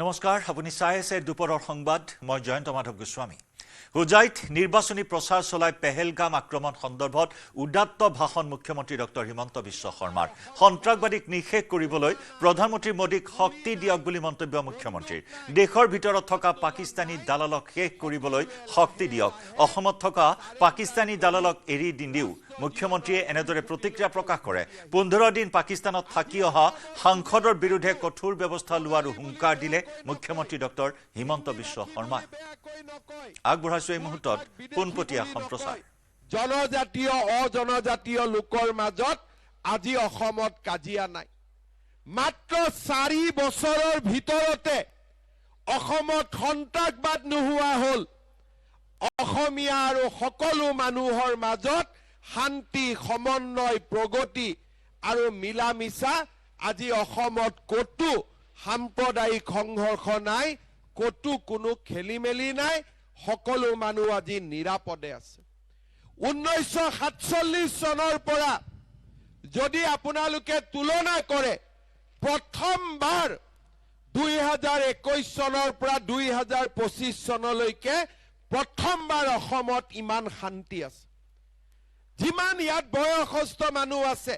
নমস্কাৰ আপুনি চাই আছে দুপৰৰ সংবাদ মই জয়ন্ত মাধৱ গোস্বামী হুজাইত নিৰ্বাচনী প্ৰচাৰ চলাই পেহেলগাম আক্ৰমণ সন্দৰ্ভত উদাত্ত ভাষণ মুখ্যমন্ত্ৰী ডক্টৰ হিমন্ত বিশ্ব শৰ্মাৰ সন্ত্ৰাসবাদীক নিষেধ কৰিবলৈ প্ৰধানমন্ত্ৰী মোদীক শক্তি দিয়ক বুলি মন্তব্য মুখ্যমন্ত্ৰীৰ দেশৰ ভিতৰত থকা পাকিস্তানী দালালক শেষ কৰিবলৈ শক্তি দিয়ক অসমত থকা পাকিস্তানী দালালক এৰি দিও মুখ্যমন্ত্ৰীয়ে এনেদৰে প্ৰতিক্ৰিয়া প্ৰকাশ কৰে 15 দিন পাকিস্তানত থাকি অহা সাংসদৰ বিৰুদ্ধে কঠোৰ ব্যৱস্থা লোৱাৰ হুংকাৰ দিলে মুখ্যমন্ত্ৰী ডক্টৰ হিমন্ত বিশ্ব শৰ্মাই আগবঢ়াইছো এই মুহূৰ্তত পোনপটীয়া সম্প্ৰচাৰ জনজাতীয় অজনজাতীয় লোকৰ মাজত আজি অসমত কাজিয়া নাই মাত্ৰ 4 বছৰৰ ভিতৰতে অসমত সন্ত্ৰাসবাদ নোহোৱা হ'ল অসমীয়া আৰু সকলো মানুহৰ মাজত শান্তি সমন্বয় প্ৰগতি আৰু মিলামিছা আজি অসমত কতো সাম্প্ৰদায়িক সংঘৰ্ষ নাই কতো কোনো খেলিমেলি নাই সকলো মানুহ আজি নিৰাপদে আছে 1947 চনৰ পৰা যদি আপোনালোকে তুলনা কৰে প্ৰথমবাৰ 2021 চনৰ পৰা 2025 চনলৈকে প্ৰথমবাৰ অসমত ইমান শান্তি আছে যিমান ইয়াত বয়সস্থ মানুহ আছে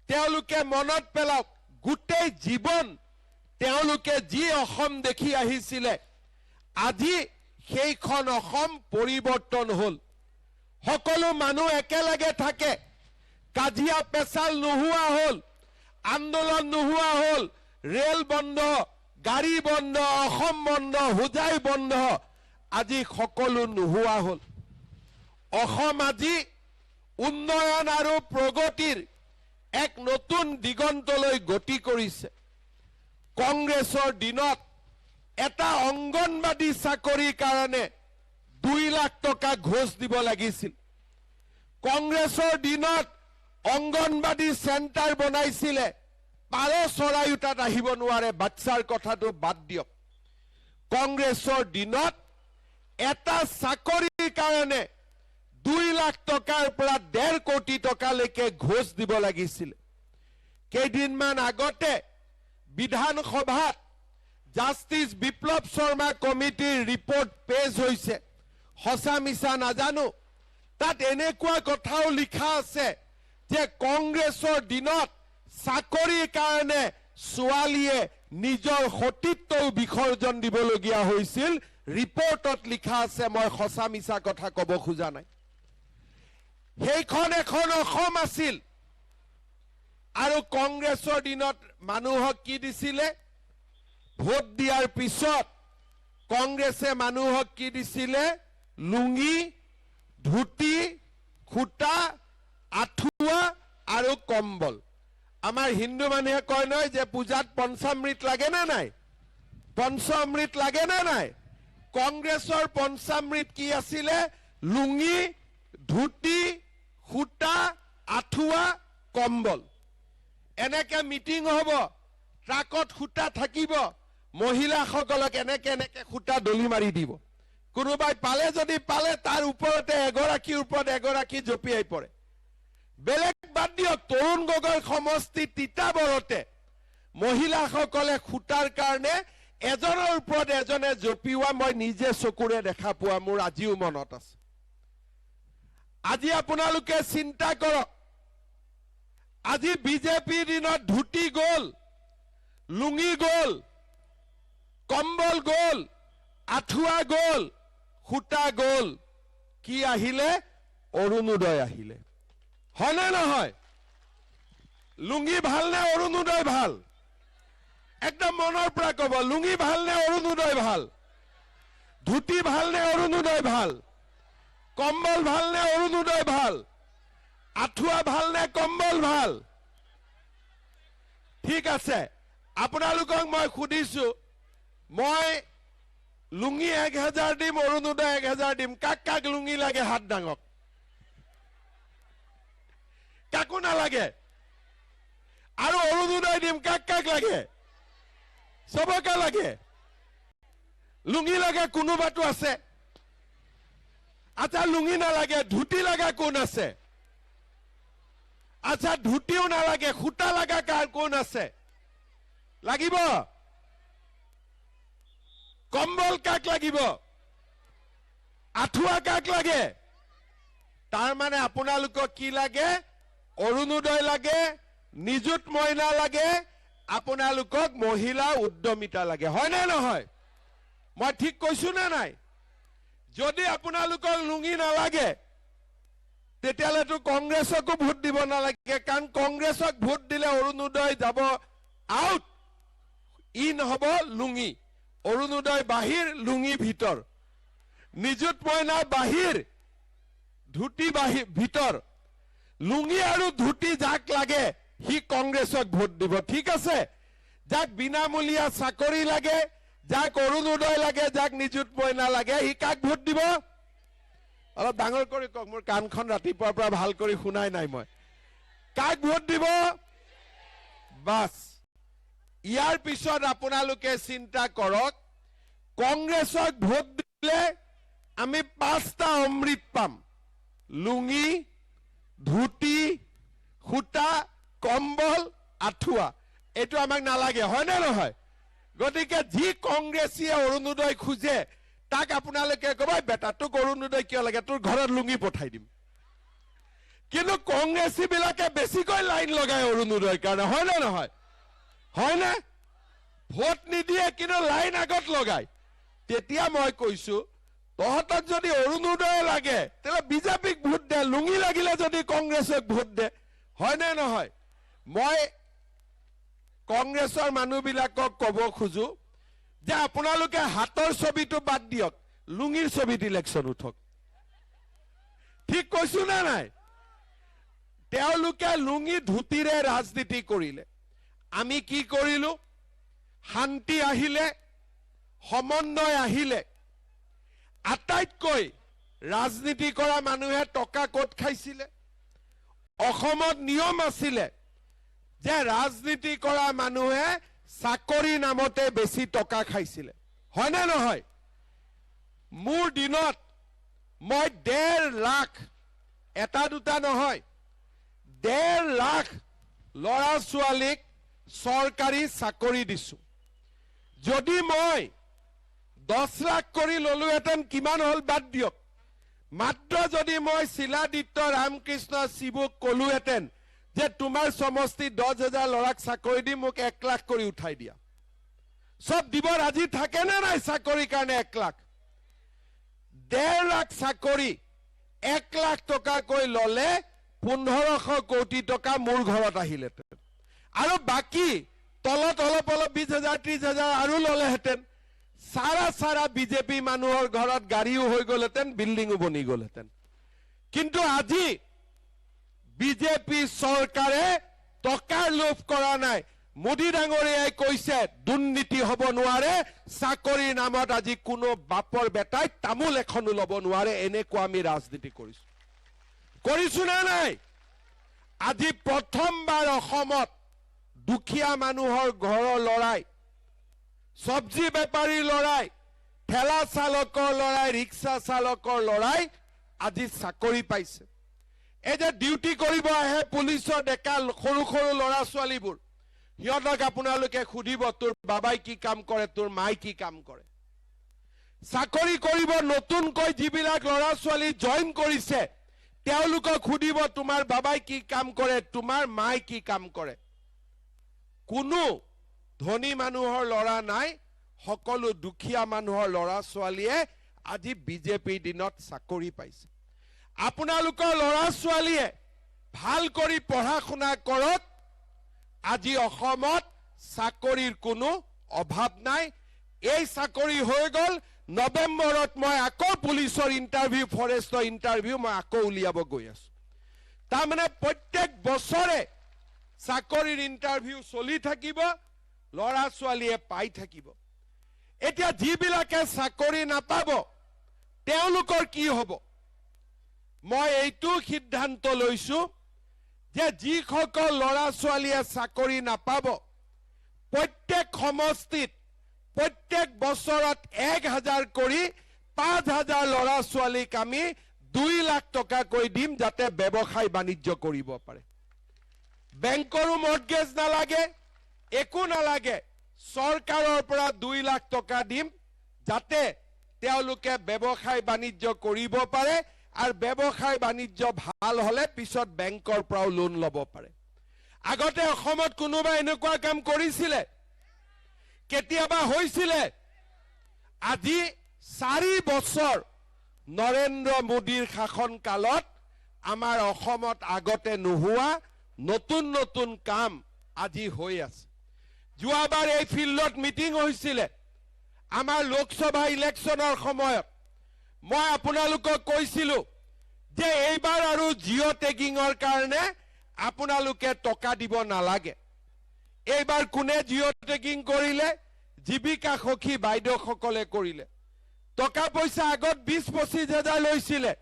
তেওঁলোকে মনত পেলাওক গোটেই জীৱন তেওঁলোকে যি অসম দেখি আহিছিলে আজি সেইখন অসম পৰিৱৰ্তন হ'ল সকলো মানুহ একেলগে থাকে কাজিয়া পেছাল নোহোৱা হ'ল আন্দোলন নোহোৱা হ'ল ৰেল বন্ধ গাড়ী বন্ধ অসম বন্ধ হুজাই বন্ধ আজি সকলো নোহোৱা হ'ল অসম আজি উন্নয়ন আৰু প্ৰগতিৰ এক নতুন দিগন্তলৈ গতি কৰিছে কংগ্ৰেছৰ দিনত এটা অংগনবাদী চাকৰিৰ কাৰণে 2 লাখ টকা ঘোষ দিব লাগিছিল কংগ্ৰেছৰ দিনত অংগনবাদী চেণ্টাৰ বনাইছিলে পাৰ চৰাইও তাত আহিব নোৱাৰে বাচ্চাৰ কথাটো বাদ দিয়ক কংগ্ৰেছৰ দিনত এটা চাকৰিৰ কাৰণে 2 লাখ টকাৰ পৰা 1.5 কোটি টকালৈকে ঘোষ দিব লাগিছিল কেইদিনমান আগতে বিধানসভাত জাষ্টিস বিপ্লৱ শৰ্মা কমিটিৰ ৰিপৰ্ট পেশ হৈছে হসা মিছা নাজানো তাত এনেকুৱা কথাও লিখা আছে যে কংগ্ৰেছৰ দিনত চাকৰিৰ কাৰণে ছোৱালীয়ে নিজৰ সতীত্বও বিসৰ্জন দিবলগীয়া হৈছিল ৰিপৰ্টত লিখা আছে মই হসা মিছা কথা ক'ব খোজা নাই সেইখন এখন অসম আছিল আৰু কংগ্ৰেছৰ দিনত মানুহক কি দিছিলে ভোট দিয়াৰ পিছত কংগ্ৰেছে মানুহক কি দিছিলে লুঙ্গি ধুতি খুটা আঠুৱা আৰু কম্বল আমাৰ হিন্দু মানুহে কয় নহয় যে পূজাত পঞ্চামৃত লাগে না নাই পঞ্চামৃত লাগে না নাই কংগ্ৰেছৰ পঞ্চামৃত কি আছিলে লুঙ্গি ধুতি খুটা আঠুৱা কম্বল এনেকে মিটিং হ'ব ট্ৰাকত খুটা থাকিব মহিলাসকলক এনেকে এনেকে খুটা দলি মাৰি দিব কোনোবাই পালে যদি পালে তাৰ ওপৰতে এগৰাকীৰ ওপৰত এগৰাকী জপিয়াই পৰে বেলেগ বাদ দিয়ক তৰুণ গগৈ সমষ্টি তিতাবৰতে মহিলাসকলে খুটাৰ কাৰণে এজনৰ ওপৰত এজনে জপিওৱা মই নিজে চকুৰে দেখা পোৱা মোৰ আজিও মনত আছে আজি আপোনালোকে চিন্তা কৰক আজি বিজেপিৰ দিনত ধুতি গ'ল লুঙ্গি গ'ল কম্বল গ'ল আঠুৱা গ'ল খুটা গ'ল কি আহিলে অৰুণোদয় আহিলে হয়নে নহয় লুঙ্গি ভাল নে অৰুণোদয় ভাল একদম মনৰ পৰা ক'ব লুঙ্গি ভাল নে অৰুণোদয় ভাল ধুতি ভাল নে অৰুণোদয় ভাল কম্বল ভাল নে অৰুণোদয় ভাল আঠুৱা ভাল নে কম্বল ভাল ঠিক আছে আপোনালোকক মই সুধিছো মই লুঙ্গি 1000 দিম অৰুণোদয় 1000 দিম কাক কাক লুঙ্গি লাগে হাত ডাঙক কাকো নালাগে আৰু অৰুণোদয় দিম কাক কাক লাগে সবকে লাগে লুঙ্গি লাগে কোনোবাটো আছে আচ্ছা লুঙ্গি নালাগে ধুতি লাগা কোন আছে আচ্ছা ধুতিও নালাগে খুটা লাগা কাৰ কোন আছে লাগিব কম্বল কাক লাগিব আঠুৱা কাক লাগে তাৰ মানে আপোনালোকক কি লাগে অৰুণোদয় লাগে নিযুত মইনা লাগে আপোনালোকক মহিলা উদ্যমিতা লাগে হয় নে নহয় মই ঠিক কৈছো না নাই যদি আপোনালোকক লুঙি নালাগে তেতিয়ালেতো কংগ্ৰেছকো ভোট দিব নালাগে কাৰণ কংগ্ৰেছক ভোট দিলে অৰুণোদয় যাব আউট ইন হব লুঙি অৰুণোদয় বাহিৰ লুঙি ভিতৰ নিযুত মইনা বাহিৰ ধুতি বাহিৰ ভিতৰ লুঙি আৰু ধুতি যাক লাগে হি কংগ্ৰেছক ভোট দিব ঠিক আছে যাক বিনামূলীয়া চাকৰি লাগে যাক অৰুণোদয় লাগে যাক নিযুত মইনা লাগে হি কাক ভোট দিব অলপ ডাঙৰ কৰি কওক মোৰ কাণখন ৰাতিপুৱাৰ পৰা ভাল কৰি শুনাই নাই মই কাক ভোট দিব বাস ইয়াৰ পিছত আপোনালোকে চিন্তা কৰক কংগ্ৰেছক ভোট দিলে আমি 5টা অমৃত পাম লুঙি ধুতি খুটা কম্বল আঠুৱা এটো আমাক নালাগে হয় না নহয় গতিকে যি কংগ্ৰেছীয়ে অৰুণোদয় খুজে তাক আপোনালোকে কবাই বেটা তোক অৰুণোদয় কিয় লাগে তোৰ ঘৰত লুঙি পঠাই দিম কিন্তু কংগ্ৰেছী বিলাকে বেছিকৈ লাইন লগায় অৰুণোদয়ৰ কাৰণে হয় না নহয় হয় না ভোট নিদিয়ে কিন্তু লাইন আগত লগায় তেতিয়া মই কৈছো তহঁতক যদি অৰুণোদয় লাগে তেলে বিজেপিক ভোট দে লুঙি লাগিলে যদি কংগ্ৰেছক ভোট দে হয় না নহয় মই কংগ্ৰেছৰ মানুহবিলাকক ক'ব খুজো যে আপোনালোকে হাতৰ ছবিটো বাদ দিয়ক লুঙিৰ ছবিত ইলেকশ্যন উঠক ঠিক কৈছো না নাই তেওঁলোকে লুঙি ধুতিৰে ৰাজনীতি কৰিলে আমি কি কৰিলো শান্তি আহিলে সমন্বয় আহিলে আটাইতকৈ ৰাজনীতি কৰা মানুহে টকা ক'ত খাইছিলে অসমত নিয়ম আছিলে যে ৰাজনীতি কৰা মানুহে চাকৰি নামতে বেছি টকা খাইছিলে হয় না নহয় মোৰ দিনত মই 1.5 লাখ এটা দুটা নহয় 1.5 লাখ লৰা ছোৱালীক চৰকাৰী চাকৰি দিছো যদি মই 10 লাখ কৰি ললোহেঁতেন কিমান হল বাদ দিয়ক মাত্ৰ যদি মই শিলাদিত্য ৰামকৃষ্ণ শিবুক কলোহেঁতেন যে তোমাৰ সমষ্টি 10,000 লৰাক চাকৰি দি মোক 1 লাখ কৰি উঠাই দিয়া সব দিব ৰাজি থাকে না নাই চাকৰি কাৰণে 1 লাখ 1.5 লাখ চাকৰি 1 লাখ টকা কৈ ললে 1500 কোটি টকা মোৰ ঘৰত আহিলেতেন আৰু বাকি তলত অলপ 20,000 30,000 আৰু ললেহেঁতেন সাৰা বিজেপি মানুহৰ ঘৰত গাড়ীও হৈ গলহেঁতেন বিল্ডিংও বনি গলহেঁতেন কিন্তু আজি বিজেপি চৰকাৰে টকাৰ লোভ কৰা নাই মোদী ডাঙৰীয়াই কৈছে দুৰ্নীতি হ'ব নোৱাৰে চাকৰিৰ নামত আজি কোনো বাপৰ বেটাই তামোল এখনো ল'ব নোৱাৰে এনেকুৱা আমি ৰাজনীতি কৰিছো না নাই আজি প্ৰথমবাৰ অসমত দুখীয়া মানুহৰ ঘৰৰ লৰাই সবজি বেপাৰী লৰাই ঠেলা চালকৰ লৰাই ৰিক্সা চালকৰ লৰাই আজি চাকৰি পাইছে এই যে ডিউটি কৰিব আহে পুলিচৰ ডেকা সৰু সৰু লৰা ছোৱালীবোৰ সিহঁতক আপোনালোকে খুদিব তোৰ বাবাই কি কাম কৰে তোৰ মাই কি কাম কৰে চাকৰি কৰিব নতুনকৈ যিবিলাক লৰা ছোৱালী জয়েন কৰিছে তেওঁলোকক খুদিব তোমাৰ বাবাই কি কাম কৰে তোমাৰ মাই কি কাম কৰে কোনো ধনী মানুহৰ লৰা নাই সকলো দুখীয়া মানুহৰ লৰা ছোৱালীয়ে আজি বিজেপি দিনত চাকৰি পাইছে আপোনালোকৰ লৰা ছোৱালীয়ে ভাল কৰি পঢ়া শুনা কৰক আজি অসমত চাকৰিৰ কোনো অভাৱ নাই এই চাকৰি হৈ গল নৱেম্বৰত মই আকৌ পুলিচৰ ইন্টাৰভিউ ফৰেষ্টৰ ইন্টাৰভিউ মই আকৌ উলিয়াব গৈ আছো তাৰ মানে প্ৰত্যেক বছৰে চাকৰিৰ ইন্টাৰভিউ চলি থাকিব লৰা ছোৱালীয়ে পাই থাকিব এতিয়া যিবিলাকে চাকৰি নাপাব তেওঁলোকৰ কি হ'ব মই এইটো সিদ্ধান্ত লৈছো যে যিসকল লৰা ছোৱালীয়ে চাকৰি নাপাব প্ৰত্যেক সমষ্টিত প্ৰত্যেক বছৰত 1,000 কৰি 5,000 লৰা ছোৱালীক আমি 2 লাখ টকা কৈ দিম যাতে ব্যৱসায় বাণিজ্য কৰিব পাৰে বেংকৰো মৰ্টগেজ নালাগে একো নালাগে চৰকাৰৰ পৰা 2 লাখ টকা দিম যাতে তেওঁলোকে ব্যৱসায় বাণিজ্য কৰিব পাৰে আৰু ব্যৱসায় বাণিজ্য ভাল হলে পিছত বেংকৰ পৰাও লোন ল'ব পাৰে আগতে অসমত কোনোবা এনেকুৱা কাম কৰিছিলে কেতিয়াবা হৈছিলে আজি 4 বছৰ নৰেন্দ্ৰ মোদীৰ শাসন কালত আমাৰ অসমত আগতে নোহোৱা নতুন নতুন কাম আজি হৈ আছে যোৱাবাৰ এই ফিল্ডত মিটিং হৈছিলে আমাৰ লোকসভা ইলেকশ্যনৰ সময়ত মই আপোনালোকক কৈছিলো যে এইবাৰ আৰু জিঅ' টেগিংৰ কাৰণে আপোনালোকে টকা দিব নালাগে এইবাৰ কোনে জিঅ' টেগিং কৰিলে জীৱিকা সখী বাইদেউসকলে কৰিলে টকা পইচা আগত 20-25 হাজাৰ লৈছিলে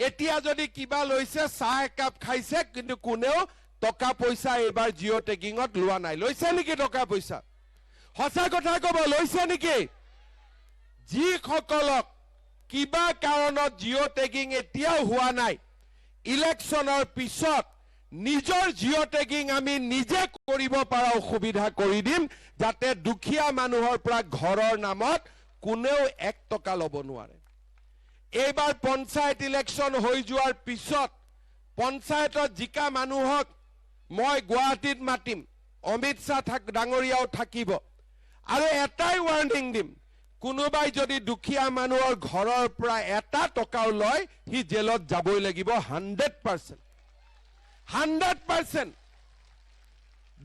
এতিয়া যদি কিবা লৈছে চাহ একাপ খাইছে কিন্তু কোনেও টকা পইচা এইবাৰ জিঅ' টেগিঙত লোৱা নাই লৈছে নেকি টকা পইচা সঁচা কথা ক'ব লৈছে নেকি যিসকলক কিবা কাৰণত জিঅ' টেগিং এতিয়াও হোৱা নাই ইলেকশ্যনৰ পিছত নিজৰ জিঅ' টেগিং আমি নিজে কৰিব পৰা সুবিধা কৰি দিম যাতে দুখীয়া মানুহৰ পৰা ঘৰৰ নামত কোনেও 1 টকা ল'ব নোৱাৰে এইবাৰ পঞ্চায়ত ইলেকশ্যন হৈ যোৱাৰ পিছত পঞ্চায়তত জিকা মানুহক মই গুৱাহাটীত মাতিম অমিত শাহ ডাঙৰীয়াও থাকিব আৰু এটাই ৱাৰ্নিং দিম কোনোবাই যদি দুখীয়া মানুহৰ ঘৰৰ পৰা 1 টকাও লয় হি জেলত যাবই লাগিব 100%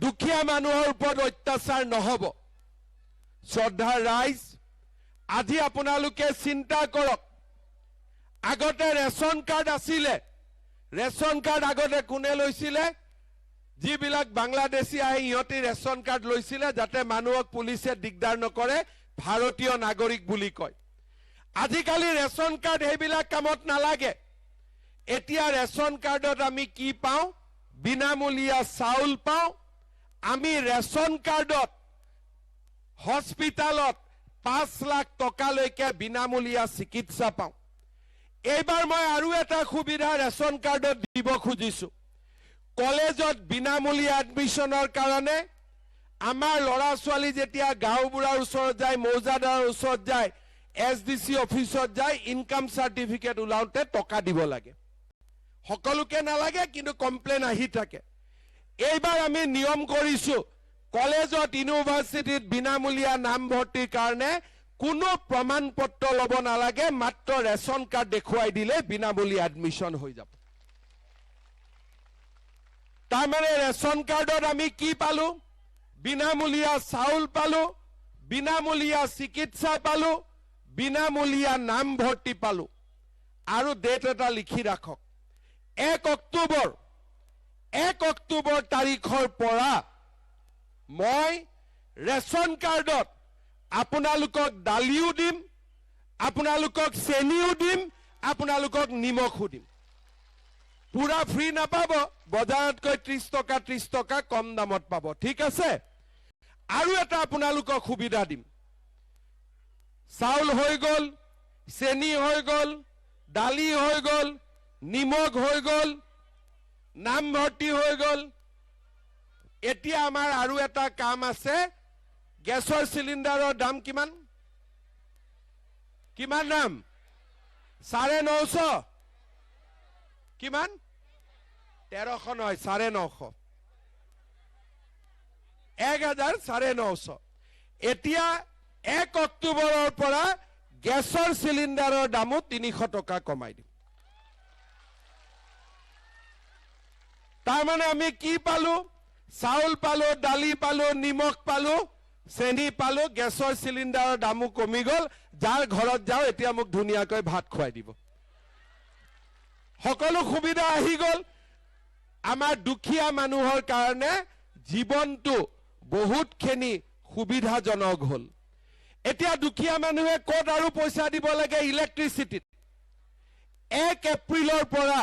দুখীয়া মানুহৰ ওপৰত অত্যাচাৰ নহব শ্ৰদ্ধা ৰাইজ আজি আপোনালোকে চিন্তা কৰক আগতে ৰেচন কাৰ্ড আছিলে ৰেচন কাৰ্ড আগতে কোনে লৈছিলে যিবিলাক বাংলাদেশী আহি ইহঁতে ৰেচন কাৰ্ড লৈছিলে যাতে মানুহক পুলিচে দিগদাৰ নকৰে ভাৰতীয় নাগৰিক বুলি কয় আজিকালি ৰেচন কাৰ্ড হেবিলাক কামত নালাগে এতিয়া ৰেচন কাৰ্ডত আমি কি পাওঁ বিনামূলীয়া চাউল পাওঁ আমি ৰেচন কাৰ্ডত হস্পিটালত 5 লাখ টকালৈকে বিনামূলীয়া চিকিৎসা পাওঁ এইবাৰ মই আৰু এটা সুবিধা ৰেচন কাৰ্ডত দিব খুজিছো কলেজত বিনামূলীয়া এডমিশনৰ কাৰণে আমাৰ ল'ৰা ছোৱালী যেতিয়া গাঁওবুঢ়াৰ ওচৰত যায় মৌজাদাৰৰ ওচৰত যায় এছডিসি অফিসত যায় ইনকাম সার্টিফিকেট উলাওতে টকা দিব লাগে সকলোকে নালাগে কিন্তু কমপ্লেইন আহি থাকে এইবাৰ আমি নিয়ম কৰিছো কলেজত ইউনিভাৰ্সিটিত বিনামূলীয়া নাম ভৰ্তিৰ কাৰণে কোনো প্ৰমাণ পত্ৰ লব নালাগে মাত্ৰ ৰেচন কাৰ্ড দেখুৱাই দিলে বিনামূলীয়া এডমিশন হৈ যাব তাৰমানে ৰেচন কাৰ্ডত আমি কি পালো বিনামূলীয়া চাউল পালো বিনামূলীয়া চিকিৎসা পালো বিনামূলীয়া নাম ভৰ্তি পালো আৰু ডেট এটা লিখি ৰাখক 1 অক্টোবৰ তাৰিখৰ পৰা মই ৰেচন কাৰ্ডত আপোনালোকক দালিও দিম আপোনালোকক চেনিও দিম আপোনালোকক নিমখও দিম পুৰা ফ্ৰী নাপাব বজাৰতকৈ 30 টকা কম দামত পাব ঠিক আছে আৰু এটা আপোনালোকক সুবিধা দিম চাউল হৈ গল চেনি হৈ গল দালি হৈ গল নিমখ হৈ গল নাম ভৰ্তি হৈ গল এতিয়া আমাৰ আৰু এটা কাম আছে গেছৰ সিলিন্ডাৰৰ দাম কিমান কিমান দাম 950 কিমান 1300 নহয় 950 1950 এতিয়া 1 অক্টোবৰৰ পৰা গেছৰ সিলিন্ডাৰৰ দামো 300 টকা কমাই দিম তাৰমানে আমি কি পালো চাউল পালো দালি পালো নিমখ পালো চেনি পালো গেছৰ সিলিন্ডাৰৰ দামো কমি গল যাৰ ঘৰত যাও এতিয়া মোক ধুনিয়াকৈ ভাত খুৱাই দিব সকলো সুবিধা আহি গল আমাৰ দুখীয়া মানুহৰ কাৰণে জীৱনটো বহুতখিনি সুবিধাজনক হল এতিয়া দুখীয়া মানুহে কোট আৰু পইচা দিব লাগে ইলেক্ট্ৰিচিটিত 1 এপ্ৰিলৰ পৰা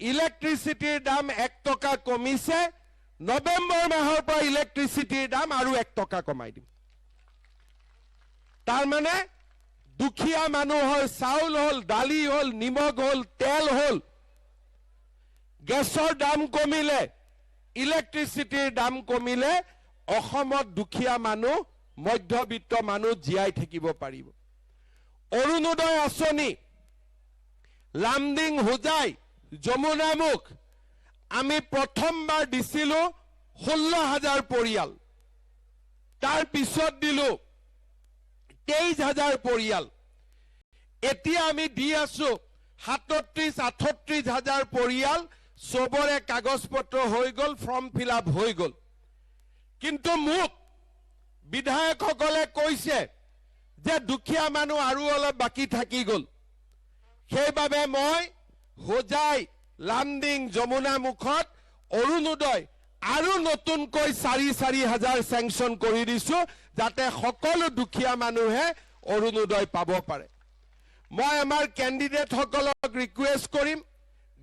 ইলেক্ট্ৰিচিটিৰ দাম 1 টকা কমিছে নৱেম্বৰ মাহৰ পৰা ইলেক্ট্ৰিচিটিৰ দাম আৰু 1 টকা কমাই দিম তাৰ মানে দুখীয়া মানুহৰ চাউল হল দালি হল নিমখ হল তেল হল গেছৰ দাম কমিলে ইলেক্ট্ৰিচিটিৰ দাম কমিলে অসমত দুখীয়া মানুহ মধ্যবিত্ত মানুহ জীয়াই থাকিব পাৰিব অৰুণোদয় আঁচনি লামডিং হোজাই যমুনামুখ আমি প্ৰথমবাৰ দিছিলো 16,000 পৰিয়াল, তাৰ পিছত দিলো 23,000 পৰিয়াল, এতিয়া আমি দি আছো 37-38,000 পৰিয়াল, সবৰে কাগজ পত্ৰ হৈ গল, ফৰ্ম ফিল আপ হৈ গল। কিন্তু মোক বিধায়কসকলে কৈছে যে দুখীয়া মানুহ আৰু অলপ বাকি থাকি গল, সেইবাবে মই হোজাই লামডিং যমুনামুখত অৰুণোদয় আৰু নতুনকৈ 4,000 চেংচন কৰি দিছো, যাতে সকলো দুখীয়া মানুহে অৰুণোদয় পাব পাৰে। মই আমাৰ কেণ্ডিডেট সকলক ৰিকুৱেষ্ট কৰিম,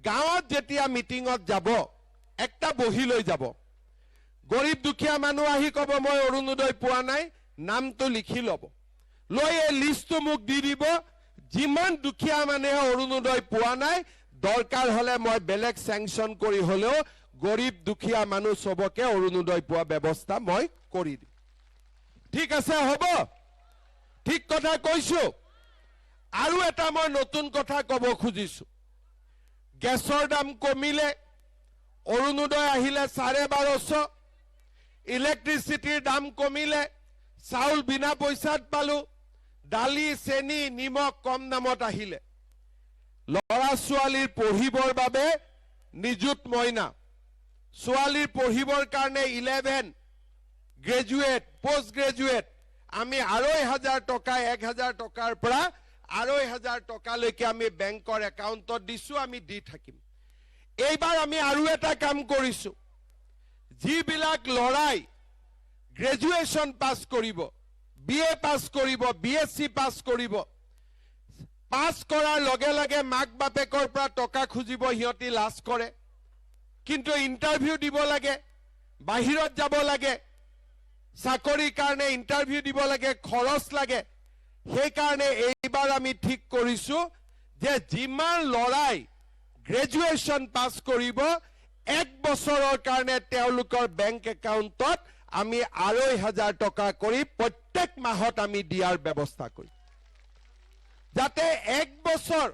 গাঁৱত যেতিয়া মিটিঙত যাব একটা বহি লৈ যাব, গৰীব দুখীয়া মানুহ আহি কব মই অৰুণোদয় পোৱা নাই, নামটো লিখি ল'ব, লৈ এই লিষ্টটো মোক দি দিব, যিমান দুখীয়া মানুহে অৰুণোদয় পোৱা নাই দৰকাৰ হলে মই বেলেগ চেংচন কৰি হলেও গৰীব দুখীয়া মানুহ সবকে অৰুণোদয় পোৱা ব্যৱস্থা মই কৰি দিম। ঠিক আছে, হ'ব, ঠিক কথা কৈছো। আৰু এটা মই নতুন কথা কব খুজিছো, গেছৰ দাম কমিলে, অৰুণোদয় আহিলে 1250, ইলেক্ট্ৰিচিটিৰ দাম কমিলে, চাউল বিনা পইচাত পালো, দালি চেনি নিমখ কম দামত আহিলে, লৰা ছোৱালীৰ পঢ়িবৰ বাবে নিযুত মইনা, ছোৱালীৰ পঢ়িবৰ কাৰণে 11 গ্ৰেজুৱেট পোষ্ট গ্ৰেজুৱেট আমি 2,500 টকা 1,000 টকাৰ পৰা 2,500 টকালৈকে আমি বেংকৰ একাউণ্টত দিছো, আমি দি থাকিম। এইবাৰ আমি আৰু এটা কাম কৰিছো, যিবিলাক লৰাই গ্ৰেজুৱেশ্যন পাছ কৰিব, BA পাছ কৰিব, BSc পাছ কৰিব, পাছ কৰাৰ লগে লগে মাক বাপেকৰ পৰা টকা খুজিব, সিহঁতি লাজ কৰে, কিন্তু ইণ্টাৰভিউ দিব লাগে, বাহিৰত যাব লাগে, চাকৰিৰ কাৰণে ইণ্টাৰভিউ দিব লাগে, খৰচ লাগে। সেইকাৰণে এইবাৰ আমি ঠিক কৰিছো যে যিমান লৰাই গ্ৰেজুৱেশ্যন পাছ কৰিব 1 বছৰৰ কাৰণে তেওঁলোকৰ বেংক একাউণ্টত আমি 2,500 টকা কৰি প্ৰত্যেক মাহত আমি দিয়াৰ ব্যৱস্থা কৰিম, যাতে 1 বছৰ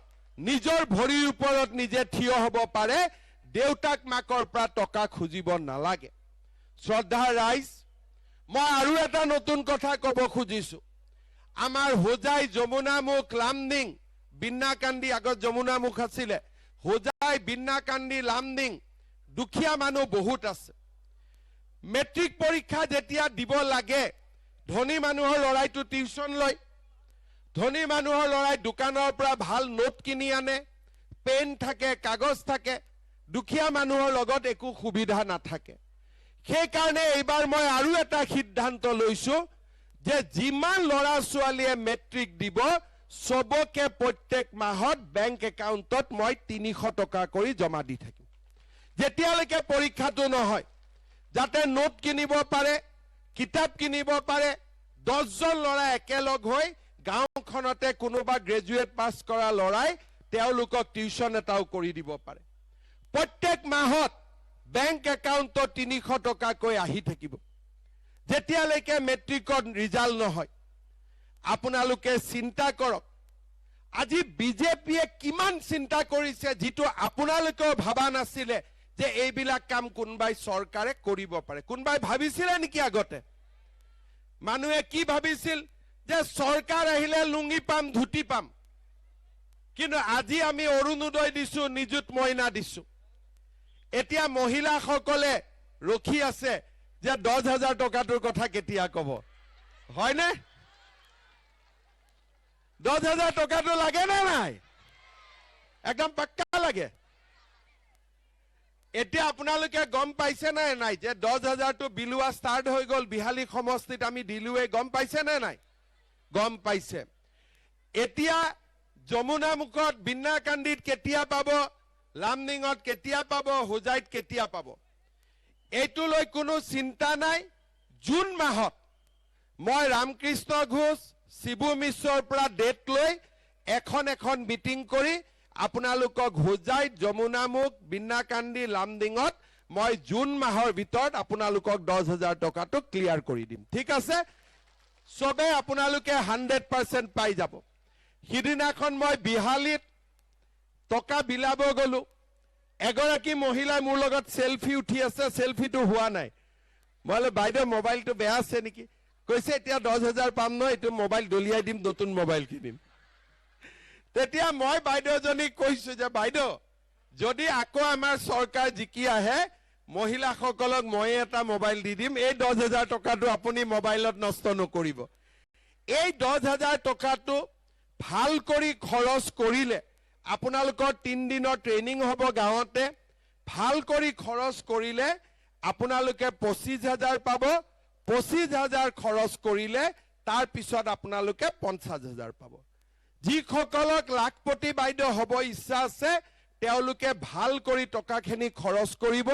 নিজৰ ভৰিৰ ওপৰত নিজে থিয় হ'ব পাৰে, দেউতাক মাকৰ পৰা টকা খুজিব নালাগে। শ্ৰদ্ধা ৰাইজ, মই আৰু এটা নতুন কথা কব খুজিছো, আমাৰ হোজাই যমুনামুখ লামডিং বিন্নাকান্দি, আগত যমুনামুখ আছিলে, হোজাই বিন্নাকান্দি লামডিং দুখীয়া মানুহ বহুত আছে। মেট্ৰিক পৰীক্ষা যেতিয়া দিব লাগে, ধনী মানুহৰ লৰাইটো টিউচন লয়, ধনী মানুহৰ লৰাই দোকানৰ পৰা ভাল নোট কিনি আনে, পেন থাকে, কাগজ থাকে, দুখীয়া মানুহৰ লগত একো সুবিধা নাথাকে। সেইকাৰণে এইবাৰ মই আৰু এটা সিদ্ধান্ত লৈছো যে যিমান লৰা ছোৱালীয়ে মেট্ৰিক দিব সবকে প্ৰত্যেক মাহত বেংক একাউণ্টত মই 300 টকা কৰি জমা দি থাকিম, যেতিয়ালৈকে পৰীক্ষাটো নহয়, যাতে নোট কিনিব পাৰে, কিতাপ কিনিব পাৰে। 10 জন লৰা একেলগ হৈ গাঁওখনতে কোনোবা গ্ৰেজুৱেট পাছ কৰা লৰাই তেওঁলোকক টিউচন এটাও কৰি দিব পাৰে। প্ৰত্যেক মাহত বেংক একাউণ্টত 300 টকাকৈ আহি থাকিব, যেতিয়ালৈকে মেট্ৰিকত ৰিজাল্ট নহয়। আপোনালোকে চিন্তা কৰক, আজি বিজেপিয়ে কিমান চিন্তা কৰিছে, যিটো আপোনালোকেও ভাবা নাছিলে যে এইবিলাক কাম কোনবাই চৰকাৰে কৰিব পাৰে। কোনবাই ভাবিছিলে নেকি আগতে? মানুহে কি ভাবিছিল যে চৰকাৰ আহিলে লুঙ্গি পাম, ধুতি পাম, কিন্তু আজি আমি অৰুণোদয় দিছো, নিযুত মইনা দিছো। এতিয়া মহিলাসকলে ৰখি আছে যে 10,000 টকাটোৰ কথা কেতিয়া কব, হয়নে? 10,000 টকাটো লাগে নে নাই? একদম পাক্কা লাগে। এতিয়া আপোনালোকে গম পাইছে নে নাই যে 10,000টো বিলোৱা ষ্টাৰ্ট হৈ গল, বিহালী সমষ্টিত আমি দিলোৱে, গম পাইছে নে নাই? গম পাইছে। এতিয়া যমুনামুখত বিন্নাকান্দিত কেতিয়া পাব, লামডিঙত কেতিয়া পাব, হোজাইত কেতিয়া পাব, এইটো লৈ কোনো চিন্তা নাই। জুন মাহত মই ৰামকৃষ্ণ ঘোষ, শিবু মিশ্ৰৰ পৰা ডেট লৈ এখন মিটিং কৰি আপোনালোকক হোজাইত, যমুনামুখ, বিন্নাকান্দি, লামডিঙত মই জুন মাহৰ ভিতৰত আপোনালোকক 10,000 টকাটো ক্লিয়াৰ কৰি দিম। ঠিক আছে, সবে আপোনালোকে 100% পাই যাব। সিদিনাখন মই বিহালীত টকা বিলাব গলো এগৰাকী মহিলাই মোৰ লগত সেলফি উঠি আছে সেলফিটো হোৱা নাই মই বোলো বাইদেউ মোবাইলটো বেয়া আছে নেকি কৈছে এতিয়া 10,000 পাম ন এইটো মোবাইল দলিয়াই দিম নতুন মোবাইল কিনিম তেতিয়া মই বাইদেউজনীক কৈছো যে বাইদেউ যদি আকৌ আমাৰ চৰকাৰ জিকি আহে মহিলাসকলক মই এটা মোবাইল দি দিম এই 10,000 টকাটো আপুনি মোবাইলত নষ্ট নকৰিব এই 10,000 টকাটো ভাল কৰি খৰচ কৰিলে আপোনালোকৰ 3 দিনৰ ট্ৰেইনিং হ'ব গাঁৱতে ভাল কৰি খৰচ কৰিলে আপোনালোকে 25,000 পাব 25,000 খৰচ কৰিলে তাৰ পিছত আপোনালোকে 50,000 পাব যিসকলক লাখপতি বাইদেউ হ'ব ইচ্ছা আছে তেওঁলোকে ভাল কৰি টকাখিনি খৰচ কৰিব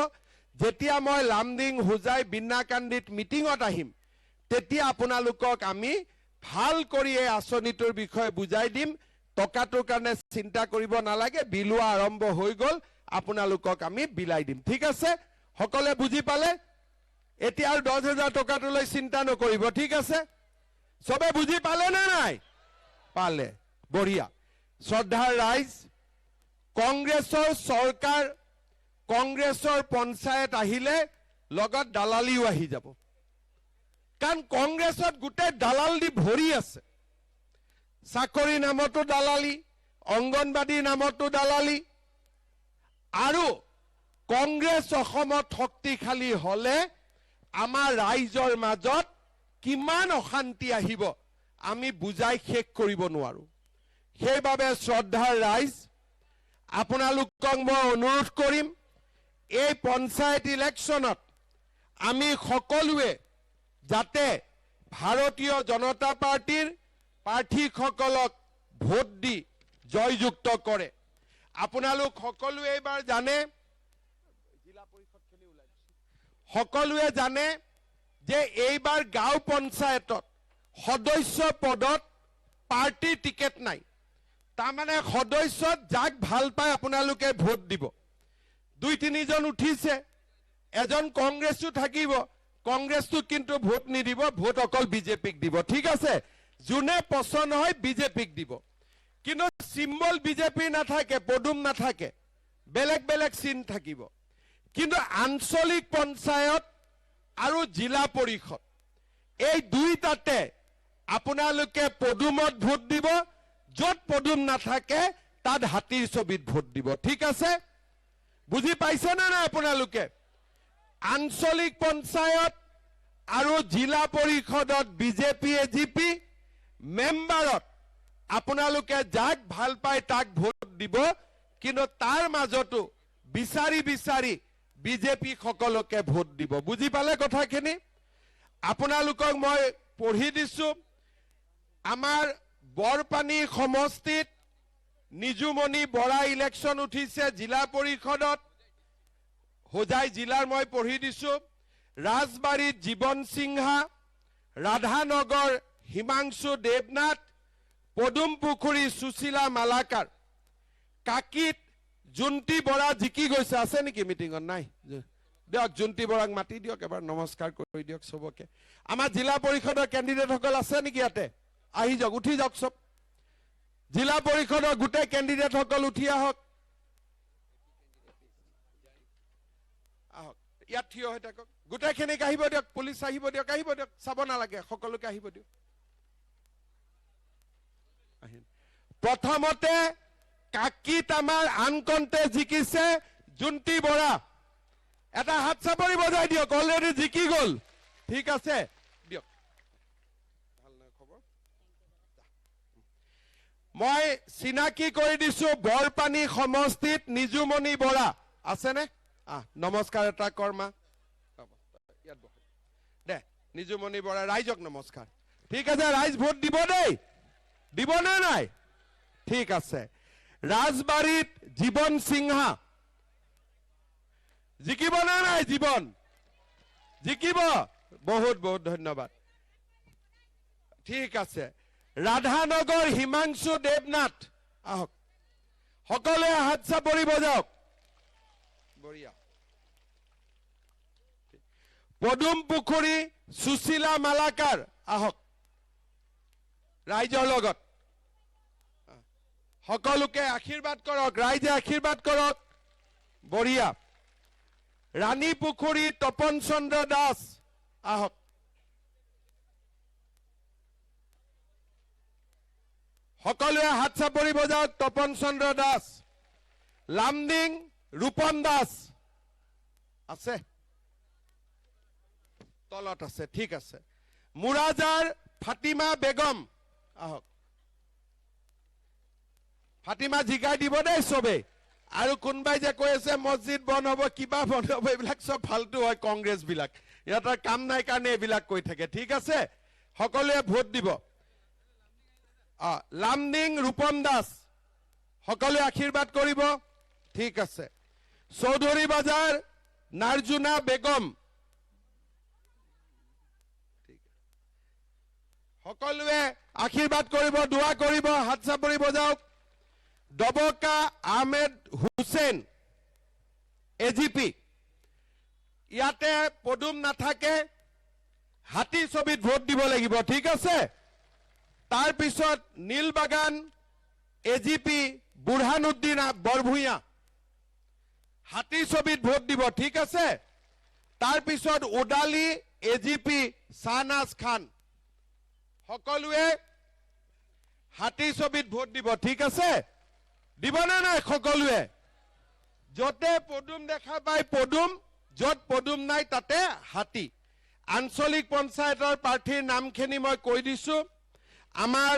যেতিয়া মই লামডিং হুজাই বিন্নাকান্দিত মিটিঙত আহিম তেতিয়া আপোনালোকক আমি ভাল কৰি এই আঁচনিটোৰ বিষয়ে বুজাই দিম টকাটোৰ কাৰণে চিন্তা কৰিব নালাগে বিলোৱা আৰম্ভ হৈ গ'ল আপোনালোকক আমি বিলাই দিম ঠিক আছে সকলে বুজি পালে এতিয়া আৰু 10,000 টকাটোলৈ চিন্তা নকৰিব ঠিক আছে সবে বুজি পালে নে নাই পালে বঢ়িয়া শ্ৰদ্ধাৰ ৰাইজ কংগ্ৰেছৰ চৰকাৰ কংগ্ৰেছৰ পঞ্চায়ত আহিলে লগত দালালিও আহি যাব কাৰণ কংগ্ৰেছত গোটেই দালাল দি ভৰি আছে চাকৰি নামতো দালালি অংগনবাদী নামতো দালালি আৰু কংগ্ৰেছ অসমত শক্তিশালী হলে আমাৰ ৰাইজৰ মাজত কিমান অশান্তি আহিব আমি বুজাই শেষ কৰিব নোৱাৰো সেইবাবে শ্ৰদ্ধাৰ ৰাইজ আপোনালোকক মই অনুৰোধ কৰিম এই পঞ্চায়ত ইলেকশ্যনত আমি সকলোৱে যাতে ভাৰতীয় জনতা পাৰ্টিৰ প্ৰাৰ্থীসকলক ভোট দি জয়যুক্ত কৰে আপোনালোক সকলোৱে এবাৰ জানে জিলা পৰিষদখিনি ওলাই সকলোৱে জানে যে এইবাৰ গাঁও পঞ্চায়তত সদস্য পদত পাৰ্টি টিকেট নাই তাৰমানে সদস্যত যাক ভাল পায় আপোনালোকে ভোট দিব 2-3 জন উঠিছে এজন কংগ্ৰেছও থাকিব কংগ্ৰেছটো কিন্তু ভোট নিদিব ভোট অকল বিজেপিক দিব ঠিক আছে যোনে পছন্দ হয় বিজেপিক দিব কিন্তু সিম্বল বিজেপি নাথাকে পদুম নাথাকে বেলেগ বেলেগ চিন থাকিব কিন্তু আঞ্চলিক পঞ্চায়ত আৰু জিলা পৰিষদ এই দুইটাতে আপোনালোকে পদুমত ভোট দিব যত পদুম নাথাকে তাত হাতীৰ ছবিত ভোট দিব ঠিক আছে বুজি পাইছে না না আপোনালোকে আঞ্চলিক পঞ্চায়ত আৰু জিলা পৰিষদত বিজেপি এজিপি মেম্বাৰত আপোনালোকে যাক ভাল পায় তাক ভোট দিব কিন্তু তাৰ মাজতো বিচাৰি বিচাৰি বিজেপি সকলকে ভোট দিব বুজি পালে কথাখিনি আপোনালোকক মই পঢ়ি দিছো আমাৰ বৰপানী সমষ্টিত নিজুমণি বৰা ইলেকশ্যন উঠিছে জিলা পৰিষদত হোজাই জিলাৰ মই পঢ়ি দিছো ৰাজবাৰীত জীৱন সিংহা ৰাধানগৰ হিমাংশু দেৱনাথ পদুম পুখুৰী সুশীলা মালাকাৰ কাকিত জুন্তি বৰা জিকি গৈছে আছে নেকি মিটিঙত নাই দিয়ক জুন্তি বৰাক মাতি দিয়ক এবাৰ নমস্কাৰ কৰি দিয়ক সবকে আমাৰ জিলা পৰিষদৰ কেণ্ডিডেট সকল আছে নেকি ইয়াতে আহি যাওক উঠি যাওক সব জিলা পৰিষদৰ গোটেই কেণ্ডিডেট সকল উঠি আহক ইয়াত থিয় হৈ থাকক গোটেইখিনিক আহিব দিয়ক পুলিচ আহিব দিয়ক চাব নালাগে সকলোকে আহিব দিয়ক প্ৰথমতে কাকিত আমাৰ আনকন্তে জিকিছে জুন্তি বৰা এটা হাত চাপৰি বজাই দিয়ক অলৰেডি জিকি গল ঠিক আছে দিয়ক ভাল না খবৰ মই চিনাকি কৰি দিছো বৰপানী সমষ্টিত নিজুমণি বৰা আছে নে নমস্কাৰ এটা কৰ্মা ইয়াত বহ দে নিজুমণি বৰা ৰাইজক নমস্কাৰ ঠিক আছে ৰাইজ ভোট দিব দেই দিব নে নাই ঠিক আছে ৰাজবাৰীত জীৱন সিংহা জিকিব না নাই জীৱন জিকিব বহুত বহুত ধন্যবাদ ঠিক আছে ৰাধানগৰ হিমাংশু দেৱনাথ আহক সকলোৱে হাত চাপৰি বজাওক বঢ়িয়া পদুম পুখুৰী সুশীলা মালাকাৰ আহক ৰাইজৰ লগত সকলোকে আশীৰ্বাদ কৰক, ৰাইজে আশীৰ্বাদ কৰক। বঢ়িয়া। ৰাণী পুখুৰী তপন চন্দ্ৰ দাস আহক। সকলোৱে হাত চাপৰি বজাওক। তপন চন্দ্ৰ দাস। লামডিং ৰূপন দাস আছে, তলত আছে, ঠিক আছে। মুৰাজাৰ ফাতিমা বেগম আহক। ফাতিমা জিকাই দিব দেই চবেই। আৰু কোনোবাই যে কৈ আছে মছজিদ বন্ধ হ'ব, কিবা বন্ধ হ'ব, এইবিলাক চব ফাল্টু হয় কংগ্ৰেছ বিলাক। ইয়াৰ কাম নাই কাৰণে এইবিলাক কৈ থাকে, ঠিক আছে। সকলোৱে ভোট দিব। লামডিং ৰূপম দাস, সকলোৱে আশীৰ্বাদ কৰিব, ঠিক আছে। চৌধুৰী বাজাৰ নাৰ্জুনা বেগম, সকলোৱে আশীৰ্বাদ কৰিব, দোৱা কৰিব, হাত চাপৰি বজাওক। ডবকা আহমেদ হুছেইন এজিপি, ইয়াতে পদুম নাথাকে, হাতী ছবিত ভোট দিব লাগিব, ঠিক আছে। তাৰপিছত নীলবাগান এজিপি বুৰহানুদ্দিন বৰভূঞা, হাতী ছবিত ভোট দিব, ঠিক আছে। তাৰপিছত ওদালি এজিপি শাহনাজ খান, সকলোৱে হাতী ছবিত ভোট দিব, ঠিক আছে। দিবনে নাই সকলোৱে? য'তে পদুম দেখা পায় পদুম, য'ত পদুম নাই তাতে হাতী। আঞ্চলিক পঞ্চায়তৰ প্ৰাৰ্থীৰ নামখিনি মই কৈ দিছো। আমাৰ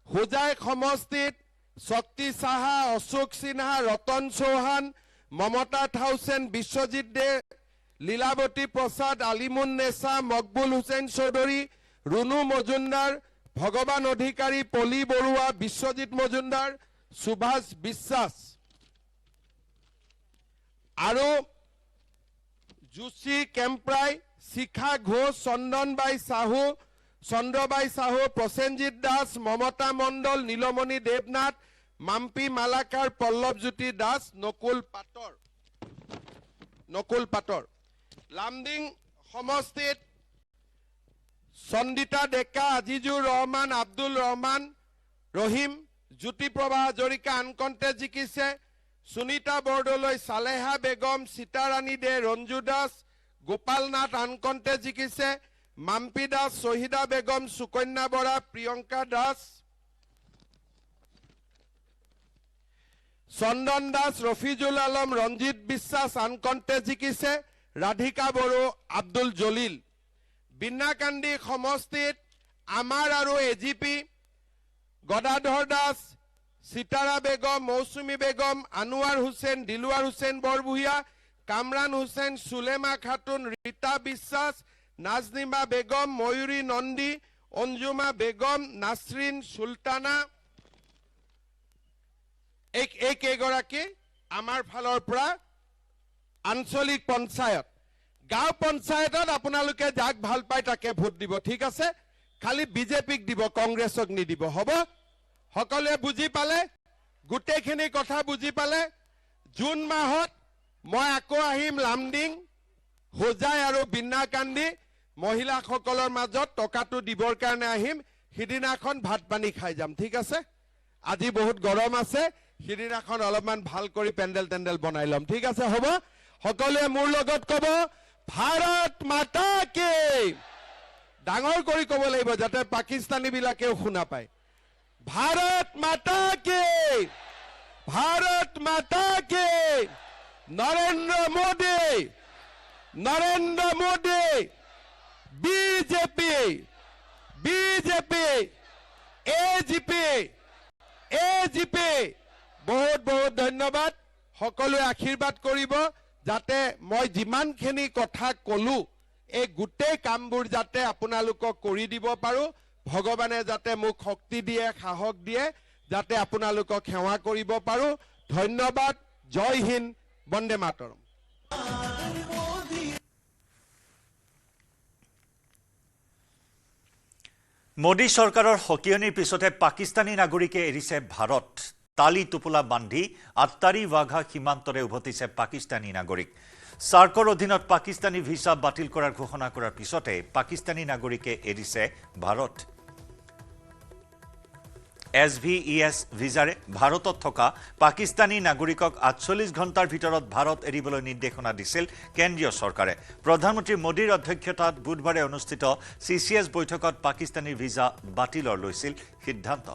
হোজাই সমষ্টিত শক্তি সাহা, অশোক সিনহা, ৰতন চৌহান, মমতা থাউচেন, বিশ্বজিৎ দে, লীলাৱতী প্ৰসাদ, আলিমুন নেছা, মকবুল হুছেইন চৌধুৰী, ৰুনু মজুমদাৰ, ভগৱান অধিকাৰী, পলি বৰুৱা, বিশ্বজিৎ মজুমদাৰ, সুভাষ বিশ্বাস আৰু জুচি কেম্প্ৰাই, শিখা ঘোষ, চন্দনবাই সাহু, চন্দ্ৰবাই সাহু, প্ৰসেনজিৎ দাস, মমতা মণ্ডল, নীলমণি দেৱনাথ, মাম্পি মালাকাৰ, পল্লৱজ্যোতি দাস, নকুল পাটৰ। লামডিং সমষ্টিত চন্দিতা ডেকা, আজিজুৰ ৰহমান, আব্দুল ৰহমান ৰহিম, জ্যোতিপ্ৰভা হাজৰিকা আনকণ্টেষ্ট জিকিছে। সুনীতা বৰদলৈ, সালেহা বেগম, সীতাৰাণী দে, ৰঞ্জু দাস, গোপাল নাথ আনকণ্টেষ্ট জিকিছে। মাম্পি দাস, শহীদা বেগম, সুকন্যা বৰা, প্ৰিয়ংকা দাস, চন্দন দাস, ৰফিজুল আলম, ৰঞ্জিত বিশ্বাস আনকণ্টেষ্ট জিকিছে। ৰাধিকা বড়ো, আব্দুল জলিল। বিনাকান্দি সমষ্টিত আমাৰ আৰু এজিপি গদাধৰ দাস, সিতাৰা বেগম, মৌচুমী বেগম, আনোৱাৰ হুছেইন, দিলৱাৰ হুছেইন বৰভূঞা, কামৰান হুছেইন, সুলেমা খাতুন, ৰীতা বিশ্বাস, নাজনিমা বেগম, ময়ূৰী নন্দী, অঞ্জুমা বেগম, নাছৰিন সুলতানা, এই কেইগৰাকী আমাৰ ফালৰ পৰা আঞ্চলিক পঞ্চায়ত। গাঁও পঞ্চায়তত আপোনালোকে যাক ভাল পায় তাকে ভোট দিব, ঠিক আছে। খালি বিজেপিক দিব, কংগ্ৰেছক নিদিব, হ'ব? সকলোৱে বুজি পালে? গোটেইখিনি কথা বুজি পালে? জুন মাহত মই আকৌ আহিম লামডিং, হোজাই আৰু বিনাকান্দি মহিলাসকলৰ মাজত টকাটো দিবৰ কাৰণে আহিম। সিদিনাখন ভাত পানী খাই যাম, ঠিক আছে। আজি বহুত গৰম আছে, সিদিনাখন অলপমান ভাল কৰি পেণ্ডেল টেণ্ডেল বনাই ল'ম, ঠিক আছে, হ'ব? সকলোৱে মোৰ লগত ক'ব, ভাৰত মাতা কি। ডাঙৰ কৰি ক'ব লাগিব যাতে পাকিস্তানী বিলাকেও শুনা পায়। ভাৰত মাতা কি, ভাৰত মাতা কি। Narendra Modi, BJP, AGP. বহুত বহুত ধন্যবাদ। সকলোৱে আশীৰ্বাদ কৰিব যাতে মই যিমানখিনি কথা ক'লো এই গোটেই কামবোৰ যাতে আপোনালোকক কৰি দিব পাৰো। ভগৱানে যাতে মোক শক্তি দিয়ে, সাহস দিয়ে, যাতে আপোনালোকক সেৱা কৰিব পাৰো। ধন্যবাদ। জয় হিন্দ, বন্দে মাতৰম। মোদী চৰকাৰৰ সকিয়নিৰ পিছতে পাকিস্তানী নাগৰিকে এৰিছে ভাৰত। তালি টোপোলা বান্ধি আট্টাৰী ৱাঘা সীমান্তৰে উভতিছে পাকিস্তানী নাগৰিক। সাৰ্কৰ অধীনত পাকিস্তানী ভিছা বাতিল কৰাৰ ঘোষণা কৰাৰ পিছতে পাকিস্তানী নাগৰিকে এৰিছে ভাৰত। SVES ভিজাৰে ভাৰতত থকা পাকিস্তানী নাগৰিকক 48 ঘণ্টাৰ ভিতৰত ভাৰত এৰিবলৈ নিৰ্দেশনা দিছিল কেন্দ্ৰীয় চৰকাৰে প্ৰধানমন্ত্ৰী মোদীৰ অধ্যক্ষতাত বুধবাৰে অনুষ্ঠিত CCS বৈঠকত পাকিস্তানীৰ ভিজা বাতিলৰ লৈছিল সিদ্ধান্ত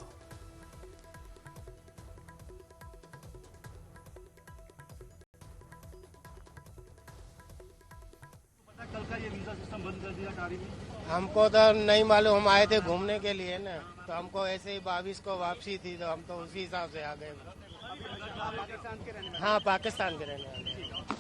हमको तो नहीं मालूम हम आए थे घूमने के लिए ना तो हमको ऐसे ही 22 को वापसी थी तो हम तो उसी हिसाब से आ गए हाँ पाकिस्तान के रहने वाले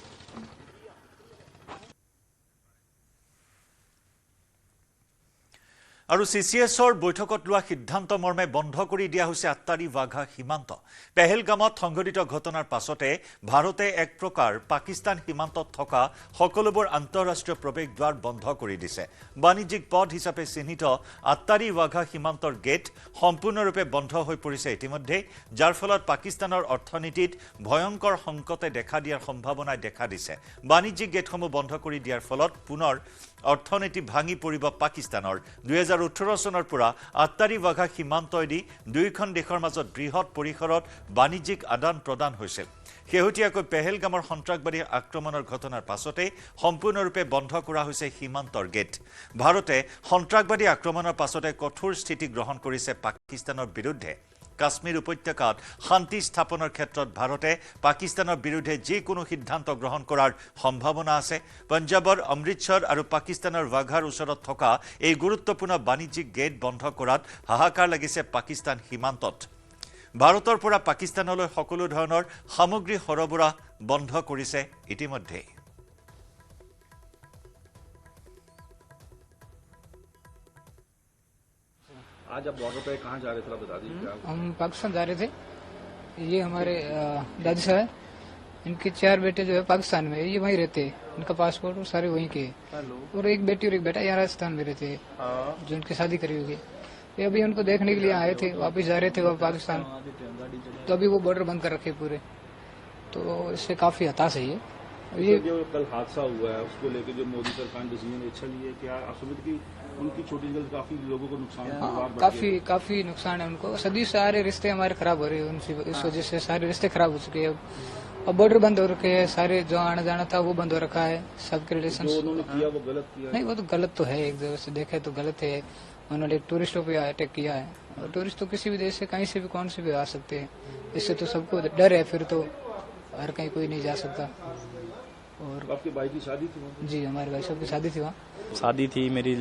আৰু CCSৰ বৈঠকত লোৱা সিদ্ধান্ত মৰ্মে বন্ধ কৰি দিয়া হৈছে আত্তাৰী ৱাঘা সীমান্ত পেহেলগামত সংঘটিত ঘটনাৰ পাছতে ভাৰতে এক প্ৰকাৰ পাকিস্তান সীমান্তত থকা সকলোবোৰ আন্তঃৰাষ্ট্ৰীয় প্ৰৱেশদ্বাৰ বন্ধ কৰি দিছে বাণিজ্যিক পথ হিচাপে চিহ্নিত আত্তাৰী ৱাঘা সীমান্তৰ গেট সম্পূৰ্ণৰূপে বন্ধ হৈ পৰিছে ইতিমধ্যে যাৰ ফলত পাকিস্তানৰ অৰ্থনীতিত ভয়ংকৰ সংকটে দেখা দিয়াৰ সম্ভাৱনাই দেখা দিছে বাণিজ্যিক গেটসমূহ বন্ধ কৰি দিয়াৰ ফলত পুনৰ অৰ্থনীতি ভাঙি পৰিব পাকিস্তানৰ 2018 চনৰ পৰা আত্তাৰী ৱাঘা সীমান্তইদি দুইখন দেশৰ মাজত বৃহৎ পৰিসৰত বাণিজ্যিক আদান প্ৰদান হৈছিল শেহতীয়াকৈ পেহেলগামৰ সন্ত্ৰাসবাদী আক্ৰমণৰ ঘটনাৰ পাছতে সম্পূৰ্ণৰূপে বন্ধ কৰা হৈছে সীমান্তৰ গেট ভাৰতে সন্ত্ৰাসবাদী আক্ৰমণৰ পাছতে কঠোৰ স্থিতি গ্ৰহণ কৰিছে পাকিস্তানৰ বিৰুদ্ধে কাশ্মীৰ উপত্যকাত শান্তি স্থাপনৰ ক্ষেত্ৰত ভাৰতে পাকিস্তানৰ বিৰুদ্ধে যিকোনো সিদ্ধান্ত গ্ৰহণ কৰাৰ সম্ভাৱনা আছে পঞ্জাবৰ অমৃতসৰ আৰু পাকিস্তানৰ ৱাঘাৰ ওচৰত থকা এই গুৰুত্বপূৰ্ণ বাণিজ্যিক গেট বন্ধ কৰাত হাহাকাৰ লাগিছে পাকিস্তান সীমান্তত ভাৰতৰ পৰা পাকিস্তানলৈ সকলো ধৰণৰ সামগ্ৰী সৰবৰাহ বন্ধ কৰিছে ইতিমধ্যে आज आप बॉर्डर पे कहाँ जा रहे थे बता दीजिए हम पाकिस्तान जा रहे थे ये हमारे दादी साहब इनके 4 बेटे जो है पाकिस्तान में ये वहीं रहते हैं इनका पासपोर्ट और सारे वहीं के और एक बेटी और एक बेटा यहाँ राजस्थान में रहते हैं जो उनकी शादी करी होगी ये अभी उनको देखने के लिए आए थे वापस जा रहे थे वो पाकिस्तान तो अभी वो बॉर्डर बंद कर रखे पूरे तो इससे काफी हताश है ये जो कल हादसा हुआ है उसको लेकर जो मोदी सरकार ने डिसीजन अच्छा लिया क्या आप समझते कि उनकी छोटी जगह काफी लोगों को नुकसान काफी नुकसान है उनको सदी सारे रिश्ते हमारे खराब हो रहे हैं उनसे इस वजह से सारे रिश्ते खराब हो चुके हैं अब बॉर्डर बंद हो रखे हैं सारे जो आना जाना था वो बंद हो रखा है सबके रिलेशन उन्होंने किया वो गलत किया नहीं वो तो गलत तो है एक जगह से देखे तो गलत है उन्होंने टूरिस्टों पे अटैक किया है और टूरिस्ट तो किसी भी देश से कहीं से भी कौन से भी आ सकते हैं इससे तो सबको डर है फिर तो हर कहीं कोई नहीं जा सकता और आपके भाई की शादी थी जी हमारे भाई साहब की शादी थी वहाँ शादी थी मेरी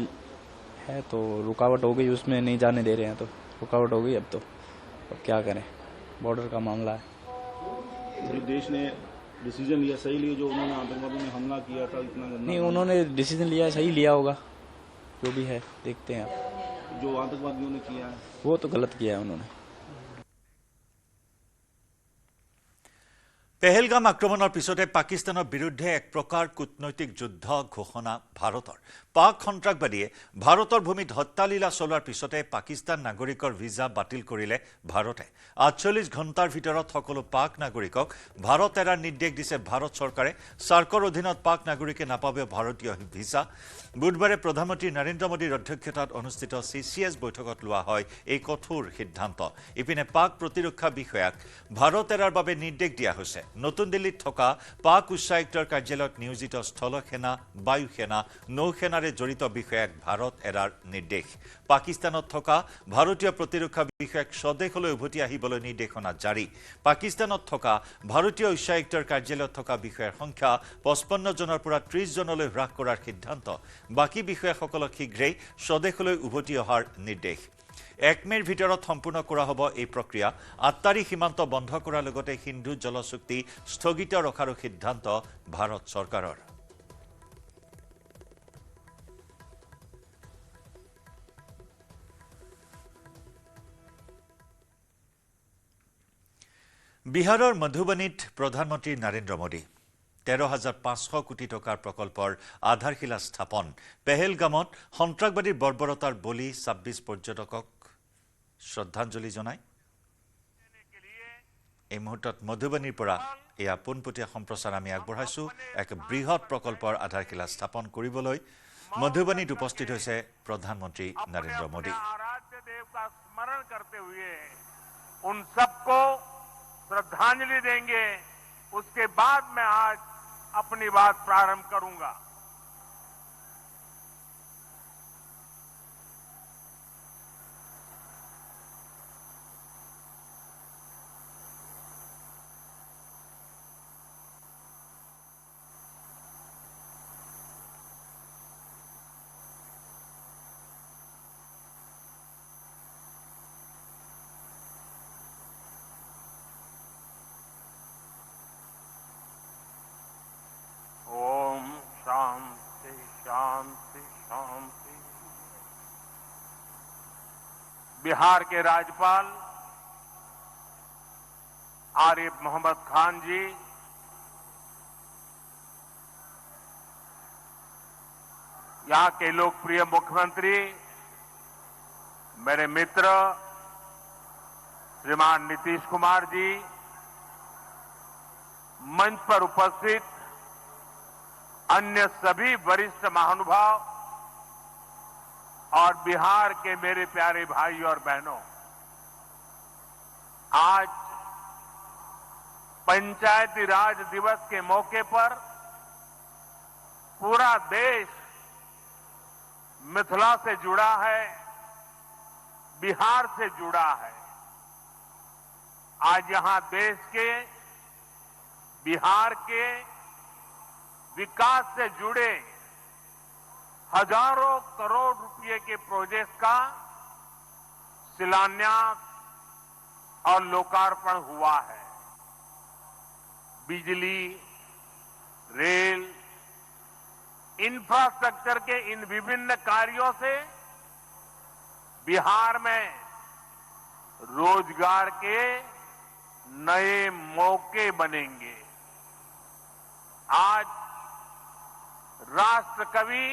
है तो रुकावट हो गई उसमें नहीं जाने दे रहे हैं तो रुकावट हो गई अब क्या करें बॉर्डर का मामला है जो देश ने डिसीजन लिया सही लिया जो उन्होंने आतंकवादियों ने हमला किया था इतना नहीं उन्होंने डिसीजन लिया सही लिया होगा जो भी है देखते हैं आप जो आतंकवादियों ने किया है वो तो गलत किया है उन्होंने পেহেলগাম আক্ৰমণৰ পিছতে পাকিস্তানৰ বিৰুদ্ধে এক প্ৰকাৰ কূটনৈতিক যুদ্ধ ঘোষণা ভাৰতৰ পাক সন্ত্ৰাসবাদীয়ে ভাৰতৰ ভূমিত হত্যালীলা চলোৱাৰ পিছতে পাকিস্তান নাগৰিকৰ ভিজা বাতিল কৰিলে ভাৰতে 48 ঘণ্টাৰ ভিতৰত সকলো পাক নাগৰিকক ভাৰত এৰাৰ নিৰ্দেশ দিছে ভাৰত চৰকাৰে সাৰ্কৰ অধীনত পাক নাগৰিকে নাপাব ভাৰতীয় ভিজা বুধবাৰে প্ৰধানমন্ত্ৰী নৰেন্দ্ৰ মোদীৰ অধ্যক্ষতাত অনুষ্ঠিত CCS বৈঠকত লোৱা হয় এই কঠোৰ সিদ্ধান্ত ইপিনে পাক প্ৰতিৰক্ষা বিষয়াক ভাৰত এৰাৰ বাবে নিৰ্দেশ দিয়া হৈছে নতুন দিল্লীত থকা পাক উচ্চায়ুক্তৰ কাৰ্যালয়ত নিয়োজিত স্থলসেনা বায়ুসেনা নৌসেনাৰে জড়িত বিষয়াক ভাৰত এৰাৰ নিৰ্দেশ পাকিস্তানত থকা ভাৰতীয় প্ৰতিৰক্ষা বিষয়াক স্বদেশলৈ উভতি আহিবলৈ নিৰ্দেশনা জাৰি পাকিস্তানত থকা ভাৰতীয় উচ্চায়ুক্তৰ কাৰ্যালয়ত থকা বিষয়াৰ সংখ্যা 55 জনৰ পৰা 30 জনলৈ হ্ৰাস কৰাৰ সিদ্ধান্ত বাকি বিষয়াসকলক শীঘ্ৰেই স্বদেশলৈ উভতি অহাৰ নিৰ্দেশ 1 মেৰ ভিতৰত সম্পূৰ্ণ কৰা হ'ব এই প্ৰক্ৰিয়া আত্তাৰী সীমান্ত বন্ধ কৰাৰ লগতে সিন্ধু জল চুক্তি স্থগিত ৰখাৰ সিদ্ধান্ত ভাৰত চৰকাৰৰ বিহাৰৰ মধুবনীত প্ৰধানমন্ত্ৰী নৰেন্দ্ৰ মোদী 13,500 কোটি টকাৰ প্ৰকল্পৰ আধাৰশিলা স্থাপন পেহেলগামত সন্ত্ৰাসবাদীৰ বৰ্বৰতাৰ বলি 26 পৰ্যটকক শ্ৰদ্ধাঞ্জলি জনায় এই মুহূৰ্তত মধুবনীৰ পৰা এই আপোনপটীয়া সম্প্ৰচাৰ আমি আগবঢ়াইছো এক বৃহৎ প্ৰকল্পৰ আধাৰশিলা স্থাপন কৰিবলৈ মধুবনীত উপস্থিত হৈছে প্ৰধানমন্ত্ৰী নৰেন্দ্ৰ মোদী महादेव का स्मरण करते हुए उन सबको श्रद्धांजलि देंगे। उसके बाद मैं आज अपनी बात प्रारंभ करूंगा। शांति शांति शांति। बिहार के राज्यपाल आरिफ मोहम्मद खान जी, यहां के लोकप्रिय मुख्यमंत्री मेरे मित्र श्रीमान नीतीश कुमार जी, मंच पर उपस्थित अन्य सभी वरिष्ठ महानुभाव और बिहार के मेरे प्यारे भाई और बहनों, आज पंचायती राज दिवस के मौके पर पूरा देश मिथिला से जुड़ा है, बिहार से जुड़ा है। आज यहां देश के, बिहार के विकास से जुड़े हजारों करोड़ रुपए के प्रोजेक्ट का शिलान्यास और लोकार्पण हुआ है। बिजली, रेल, इंफ्रास्ट्रक्चर के इन विभिन्न कार्यों से बिहार में रोजगार के नए मौके बनेंगे। आज राष्ट्र कवि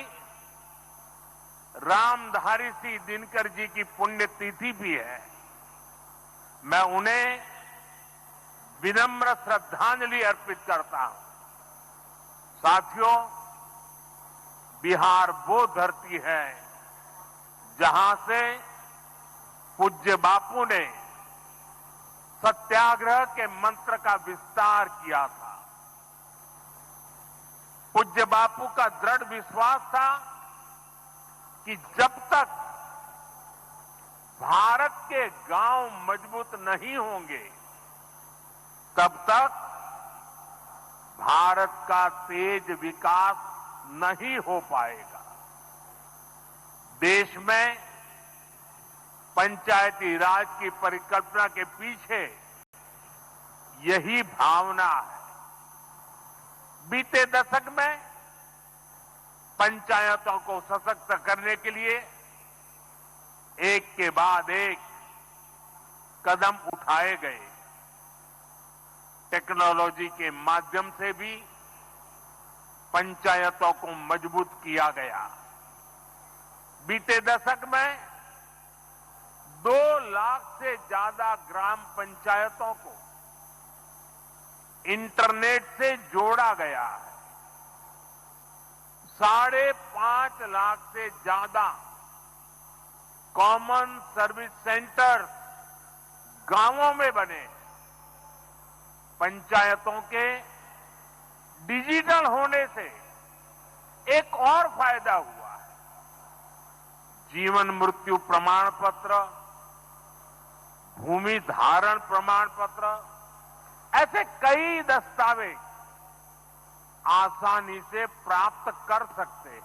रामधारी सिंह दिनकर जी की पुण्यतिथि भी है। मैं उन्हें विनम्र श्रद्धांजलि अर्पित करता हूं। साथियों, बिहार वो धरती है जहां से पूज्य बापू ने सत्याग्रह के मंत्र का विस्तार किया था। पूज्य बापू का दृढ़ विश्वास था कि जब तक भारत के गांव मजबूत नहीं होंगे, तब तक भारत का तेज विकास नहीं हो पाएगा। देश में पंचायती राज की परिकल्पना के पीछे यही भावना है। बीते दशक में पंचायतों को सशक्त करने के लिए एक के बाद एक कदम उठाए गए। टेक्नोलॉजी के माध्यम से भी पंचायतों को मजबूत किया गया। बीते दशक में 2 लाख से ज्यादा ग्राम पंचायतों को इंटरनेट से जोड़ा गया है। 5.5 लाख से ज्यादा कॉमन सर्विस सेंटर्स गांवों में बने। पंचायतों के डिजिटल होने से एक और फायदा हुआ है। जीवन मृत्यु प्रमाण पत्र, भूमि धारण प्रमाण पत्र, ऐसे कई दस्तावेज आसानी से प्राप्त कर सकते हैं।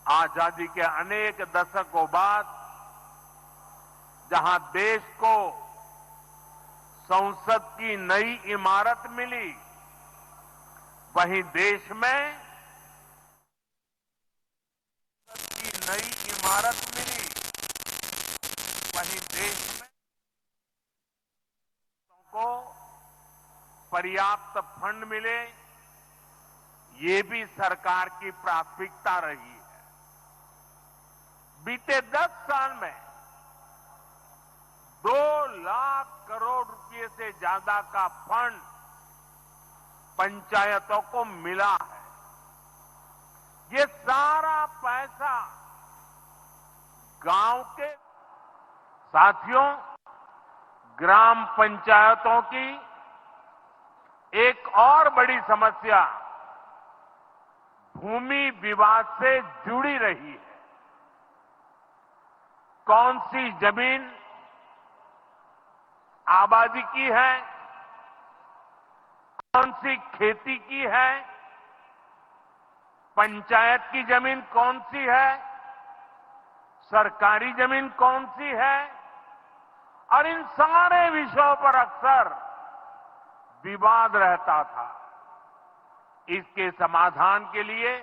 आजादी के अनेक दशकों बाद जहां देश को संसद की नई इमारत मिली, वहीं देश में संसद की नई इमारत मिली, वहीं देश में को पर्याप्त फंड मिले, ये भी सरकार की प्राथमिकता रही है। बीते 10 साल में 2 लाख करोड़ रुपए से ज्यादा का फंड पंचायतों को मिला है। ये सारा पैसा गांव के साथियों, ग्राम पंचायतों की एक और बड़ी समस्या भूमि विवाद से जुड़ी रही है। कौन सी जमीन आबादी की है, कौन सी खेती की है, पंचायत की जमीन कौन सी है, सरकारी जमीन कौन सी है, और इन सारे विषयों पर अक्सर विवाद रहता था। इसके समाधान के लिए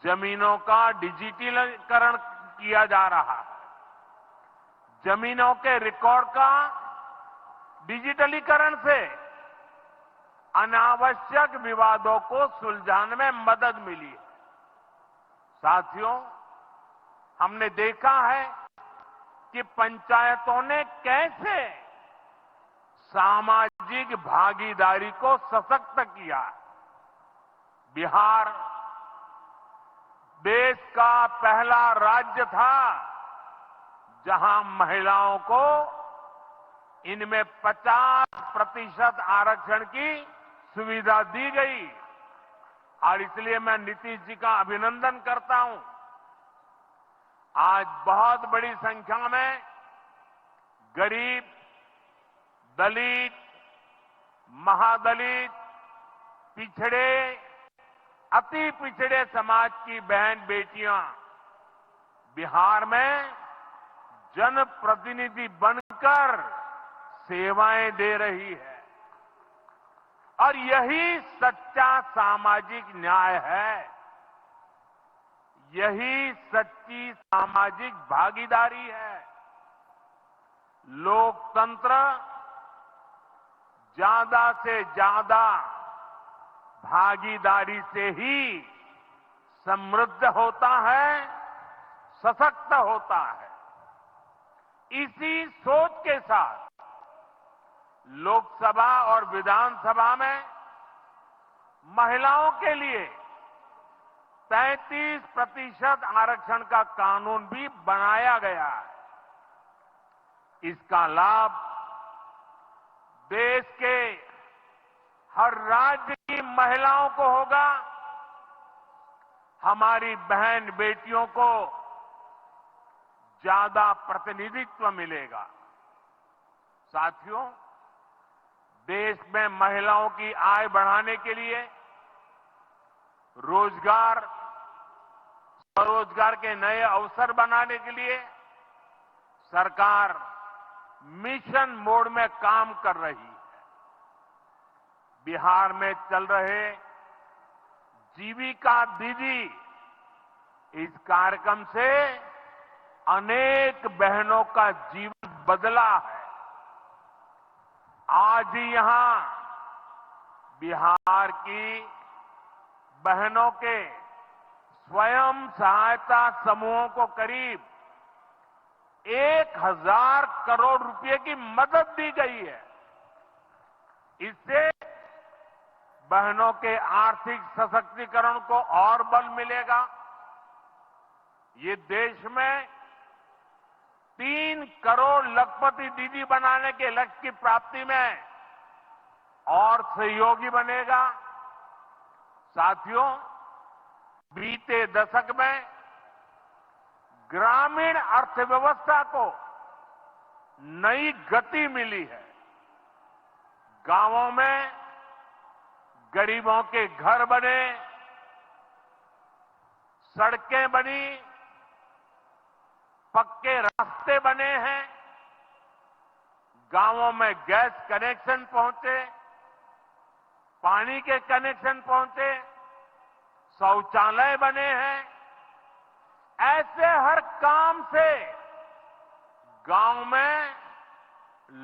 जमीनों का डिजिटलीकरण किया जा रहा है। जमीनों के रिकॉर्ड का डिजिटलीकरण से अनावश्यक विवादों को सुलझाने में मदद मिली है। साथियों, हमने देखा है कि पंचायतों ने कैसे सामाजिक भागीदारी को सशक्त किया। बिहार देश का पहला राज्य था जहां महिलाओं को इनमें 50% आरक्षण की सुविधा दी गई, और इसलिए मैं नीतीश जी का अभिनंदन करता हूं। आज बहुत बड़ी संख्या में गरीब, दलित, महादलित, पिछड़े, अति पिछड़े समाज की बहन बेटियां बिहार में जनप्रतिनिधि बनकर सेवाएं दे रही है, और यही सच्चा सामाजिक न्याय है, यही सच्ची सामाजिक भागीदारी है। लोकतंत्र ज्यादा से ज्यादा भागीदारी से ही समृद्ध होता है, सशक्त होता है। इसी सोच के साथ लोकसभा और विधानसभा में महिलाओं के लिए 33% आरक्षण का कानून भी बनाया गया है। इसका लाभ देश के हर राज्य की महिलाओं को होगा। हमारी बहन बेटियों को ज्यादा प्रतिनिधित्व मिलेगा। साथियों, देश में महिलाओं की आय बढ़ाने के लिए रोजगार, स्वरोजगार के नए अवसर बनाने के लिए सरकार मिशन मोड में काम कर रही है। बिहार में चल रहे जीविका दीदी इस कार्यक्रम से अनेक बहनों का जीवन बदला है। आज ही यहां बिहार की बहनों के स्वयं सहायता समूहों को करीब 1000 करोड़ रुपए की मदद दी गई है। इससे बहनों के आर्थिक सशक्तिकरण को और बल मिलेगा। ये देश में 3 करोड़ लखपति दीदी बनाने के लक्ष्य की प्राप्ति में और सहयोगी बनेगा। साथियों, बीते दशक में ग्रामीण अर्थव्यवस्था को नई गति मिली है। गांवों में गरीबों के घर बने, सड़कें बनी, पक्के रास्ते बने हैं, गांवों में गैस कनेक्शन पहुंचे, पानी के कनेक्शन पहुंचे, शौचालय बने हैं। ऐसे हर काम से गांव में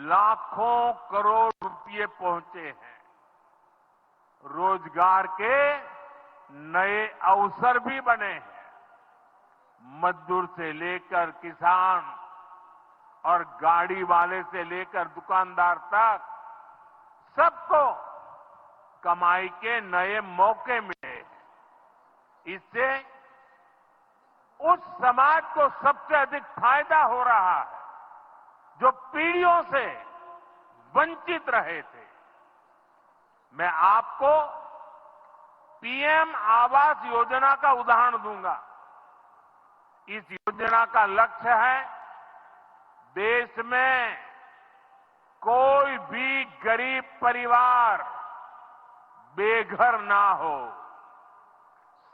लाखों करोड़ रुपए पहुंचे हैं। रोजगार के नए अवसर भी बने हैं। मजदूर से लेकर किसान और गाड़ी वाले से लेकर दुकानदार तक सबको कमाई के नए मौके मिले। इससे उस उस समाज को सबसे अधिक फायदा हो रहा है जो पीढ़ियों से वंचित रहे थे। मैं आपको पीएम आवास योजना का उदाहरण दूंगा। इस योजना का लक्ष्य है देश में कोई भी गरीब परिवार बेघर ना हो,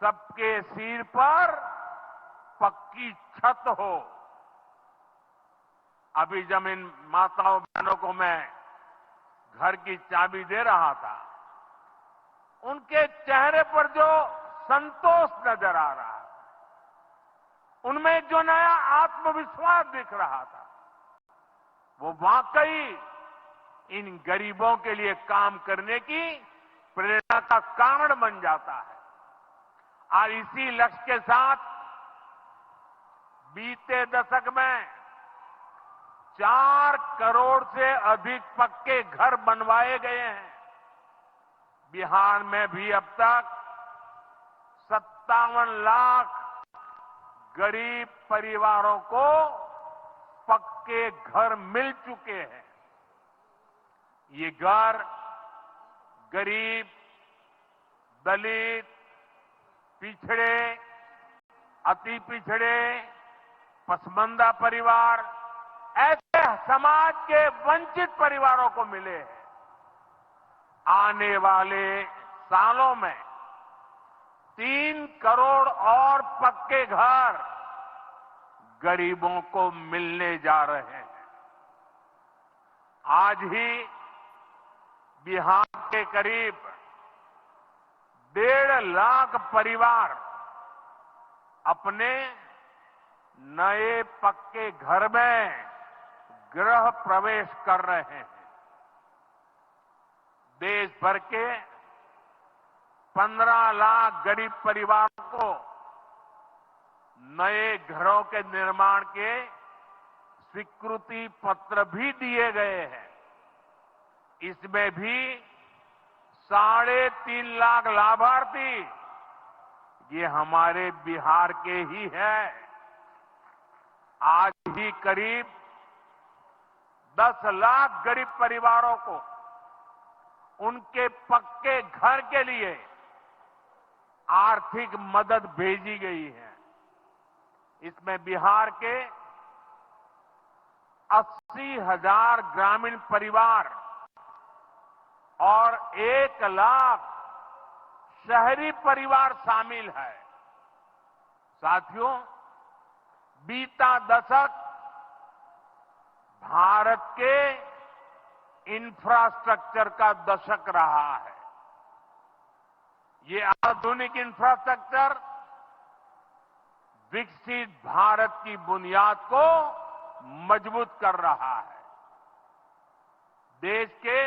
सबके सिर पर पक्की छत हो। अभी जब इन माताओं बहनों को मैं घर की चाबी दे रहा था, उनके चेहरे पर जो संतोष नजर आ रहा था, उनमें जो नया आत्मविश्वास दिख रहा था, वो वाकई इन गरीबों के लिए काम करने की प्रेरणा का कारण बन जाता है। और इसी लक्ष्य के साथ बीते दशक में 4 करोड़ से अधिक पक्के घर बनवाए गए हैं। बिहार में भी अब तक 57 लाख गरीब परिवारों को पक्के घर मिल चुके हैं। ये घर गरीब, दलित, पिछड़े, अति पिछड़े, पसमानदा परिवार, ऐसे समाज के वंचित परिवारों को मिले हैं। आने वाले सालों में 3 करोड़ और पक्के घर गरीबों को मिलने जा रहे हैं। आज ही बिहार के करीब 1.5 लाख परिवार अपने नए पक्के घर में गृह प्रवेश कर रहे हैं। देश भर के 15 लाख गरीब परिवारों को नए घरों के निर्माण के स्वीकृति पत्र भी दिए गए हैं। इसमें भी 3.5 लाख लाभार्थी ये हमारे बिहार के ही हैं। आज ही करीब 10 लाख गरीब परिवारों को उनके पक्के घर के लिए आर्थिक मदद भेजी गई है। इसमें बिहार के 80,000 ग्रामीण परिवार और 1 लाख शहरी परिवार शामिल है। साथियों, बीता दशक भारत के इंफ्रास्ट्रक्चर का दशक रहा है। ये आधुनिक इंफ्रास्ट्रक्चर विकसित भारत की बुनियाद को मजबूत कर रहा है। देश के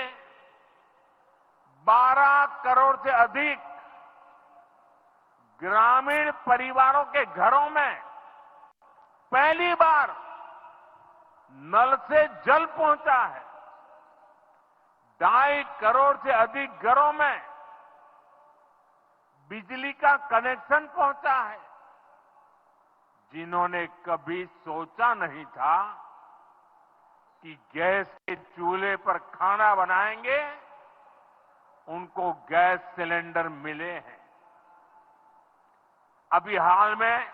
12 करोड़ से अधिक ग्रामीण परिवारों के घरों में पहली बार नल से जल पहुंचा है। 2.5 करोड़ से अधिक घरों में बिजली का कनेक्शन पहुंचा है। जिन्होंने कभी सोचा नहीं था कि गैस के चूल्हे पर खाना बनाएंगे, उनको गैस सिलेंडर मिले हैं। अभी हाल में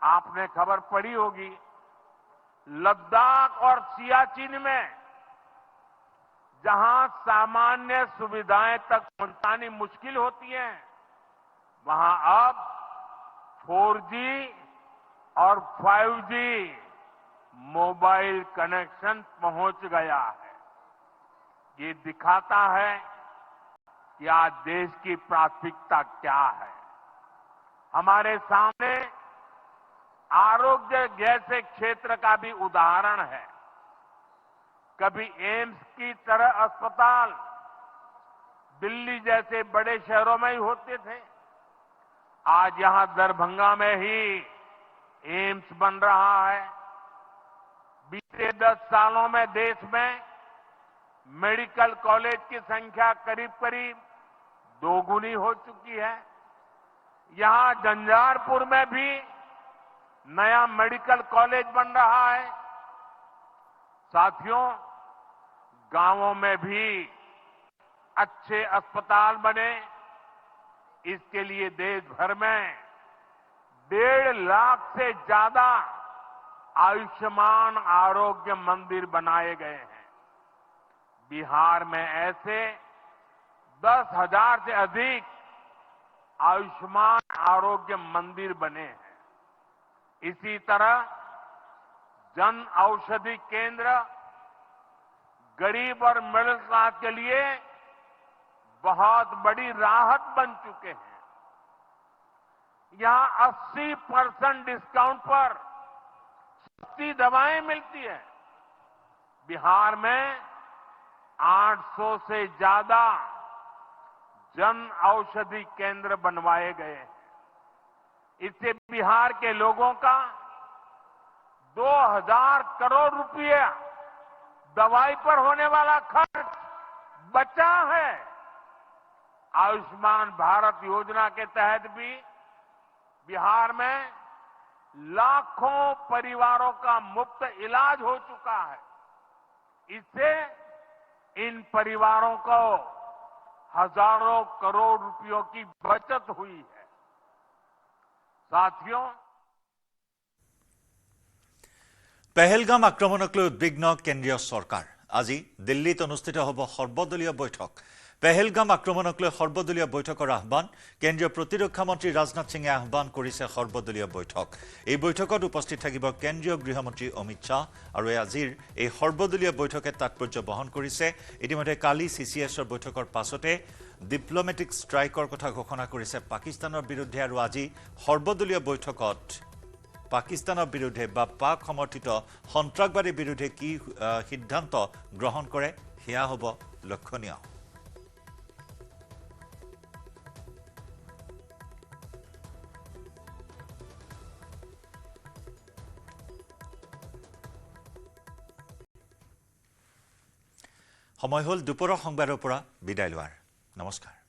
आपने खबर पढ़ी होगी, लद्दाख और सियाचिन में जहां सामान्य सुविधाएं तक पहुंचानी मुश्किल होती है, वहां अब 4G और 5G मोबाइल कनेक्शन पहुंच गया है। ये दिखाता है कि आज देश की प्राथमिकता क्या है। हमारे सामने आरोग्य जैसे क्षेत्र का भी उदाहरण है। कभी एम्स की तरह अस्पताल दिल्ली जैसे बड़े शहरों में ही होते थे, आज यहां दरभंगा में ही एम्स बन रहा है। बीते 10 सालों में देश में मेडिकल कॉलेज की संख्या करीब करीब 2 गुनी हो चुकी है। यहां झंझारपुर में भी नया मेडिकल कॉलेज बन रहा है। साथियों, गांवों में भी अच्छे अस्पताल बने, इसके लिए देश भर में 1.5 लाख से ज्यादा आयुष्मान आरोग्य मंदिर बनाए गए हैं। बिहार में ऐसे 10,000 से अधिक आयुष्मान आरोग्य मंदिर बने हैं। इसी तरह जन औषधि केंद्र गरीब और मिडिल क्लास के लिए बहुत बड़ी राहत बन चुके हैं। यहां 80% डिस्काउंट पर सस्ती दवाएं मिलती है। बिहार में 800 से ज्यादा जन औषधि केंद्र बनवाए गए हैं। इससे बिहार के लोगों का 2,000 करोड़ रुपया दवाई पर होने वाला खर्च बचा है। आयुष्मान भारत योजना के तहत भी बिहार में लाखों परिवारों का मुफ्त इलाज हो चुका है। इससे इन परिवारों को हजारों करोड़ रुपयों की बचत हुई है। साथियों, পেহেলগাম আক্ৰমণক লৈ উদ্বিগ্ন কেন্দ্ৰীয় চৰকাৰ। আজি দিল্লীত অনুষ্ঠিত হ'ব সৰ্বদলীয় বৈঠক। পেহেলগাম আক্ৰমণক লৈ সৰ্বদলীয় বৈঠকৰ আহ্বান। কেন্দ্ৰীয় প্ৰতিৰক্ষা মন্ত্ৰী ৰাজনাথ সিঙে আহ্বান কৰিছে সৰ্বদলীয় বৈঠক। এই বৈঠকত উপস্থিত থাকিব কেন্দ্ৰীয় গৃহমন্ত্ৰী অমিত শ্বাহ আৰু আজিৰ এই সৰ্বদলীয় বৈঠকে তাৎপৰ্য বহন কৰিছে। ইতিমধ্যে কালি CCSৰ বৈঠকৰ পাছতে ডিপ্লমেটিক ষ্ট্ৰাইকৰ কথা ঘোষণা কৰিছে পাকিস্তানৰ বিৰুদ্ধে আৰু আজি সৰ্বদলীয় বৈঠকত পাকিস্তানৰ বিৰুদ্ধে বা পাক সমৰ্থিত সন্ত্ৰাসবাদীৰ বিৰুদ্ধে কি সিদ্ধান্ত গ্ৰহণ কৰে সেয়া হ'ব লক্ষণীয়। সময় হ'ল দুপৰৰ সংবাদৰ পৰা বিদায় লোৱাৰ। নমস্কাৰ।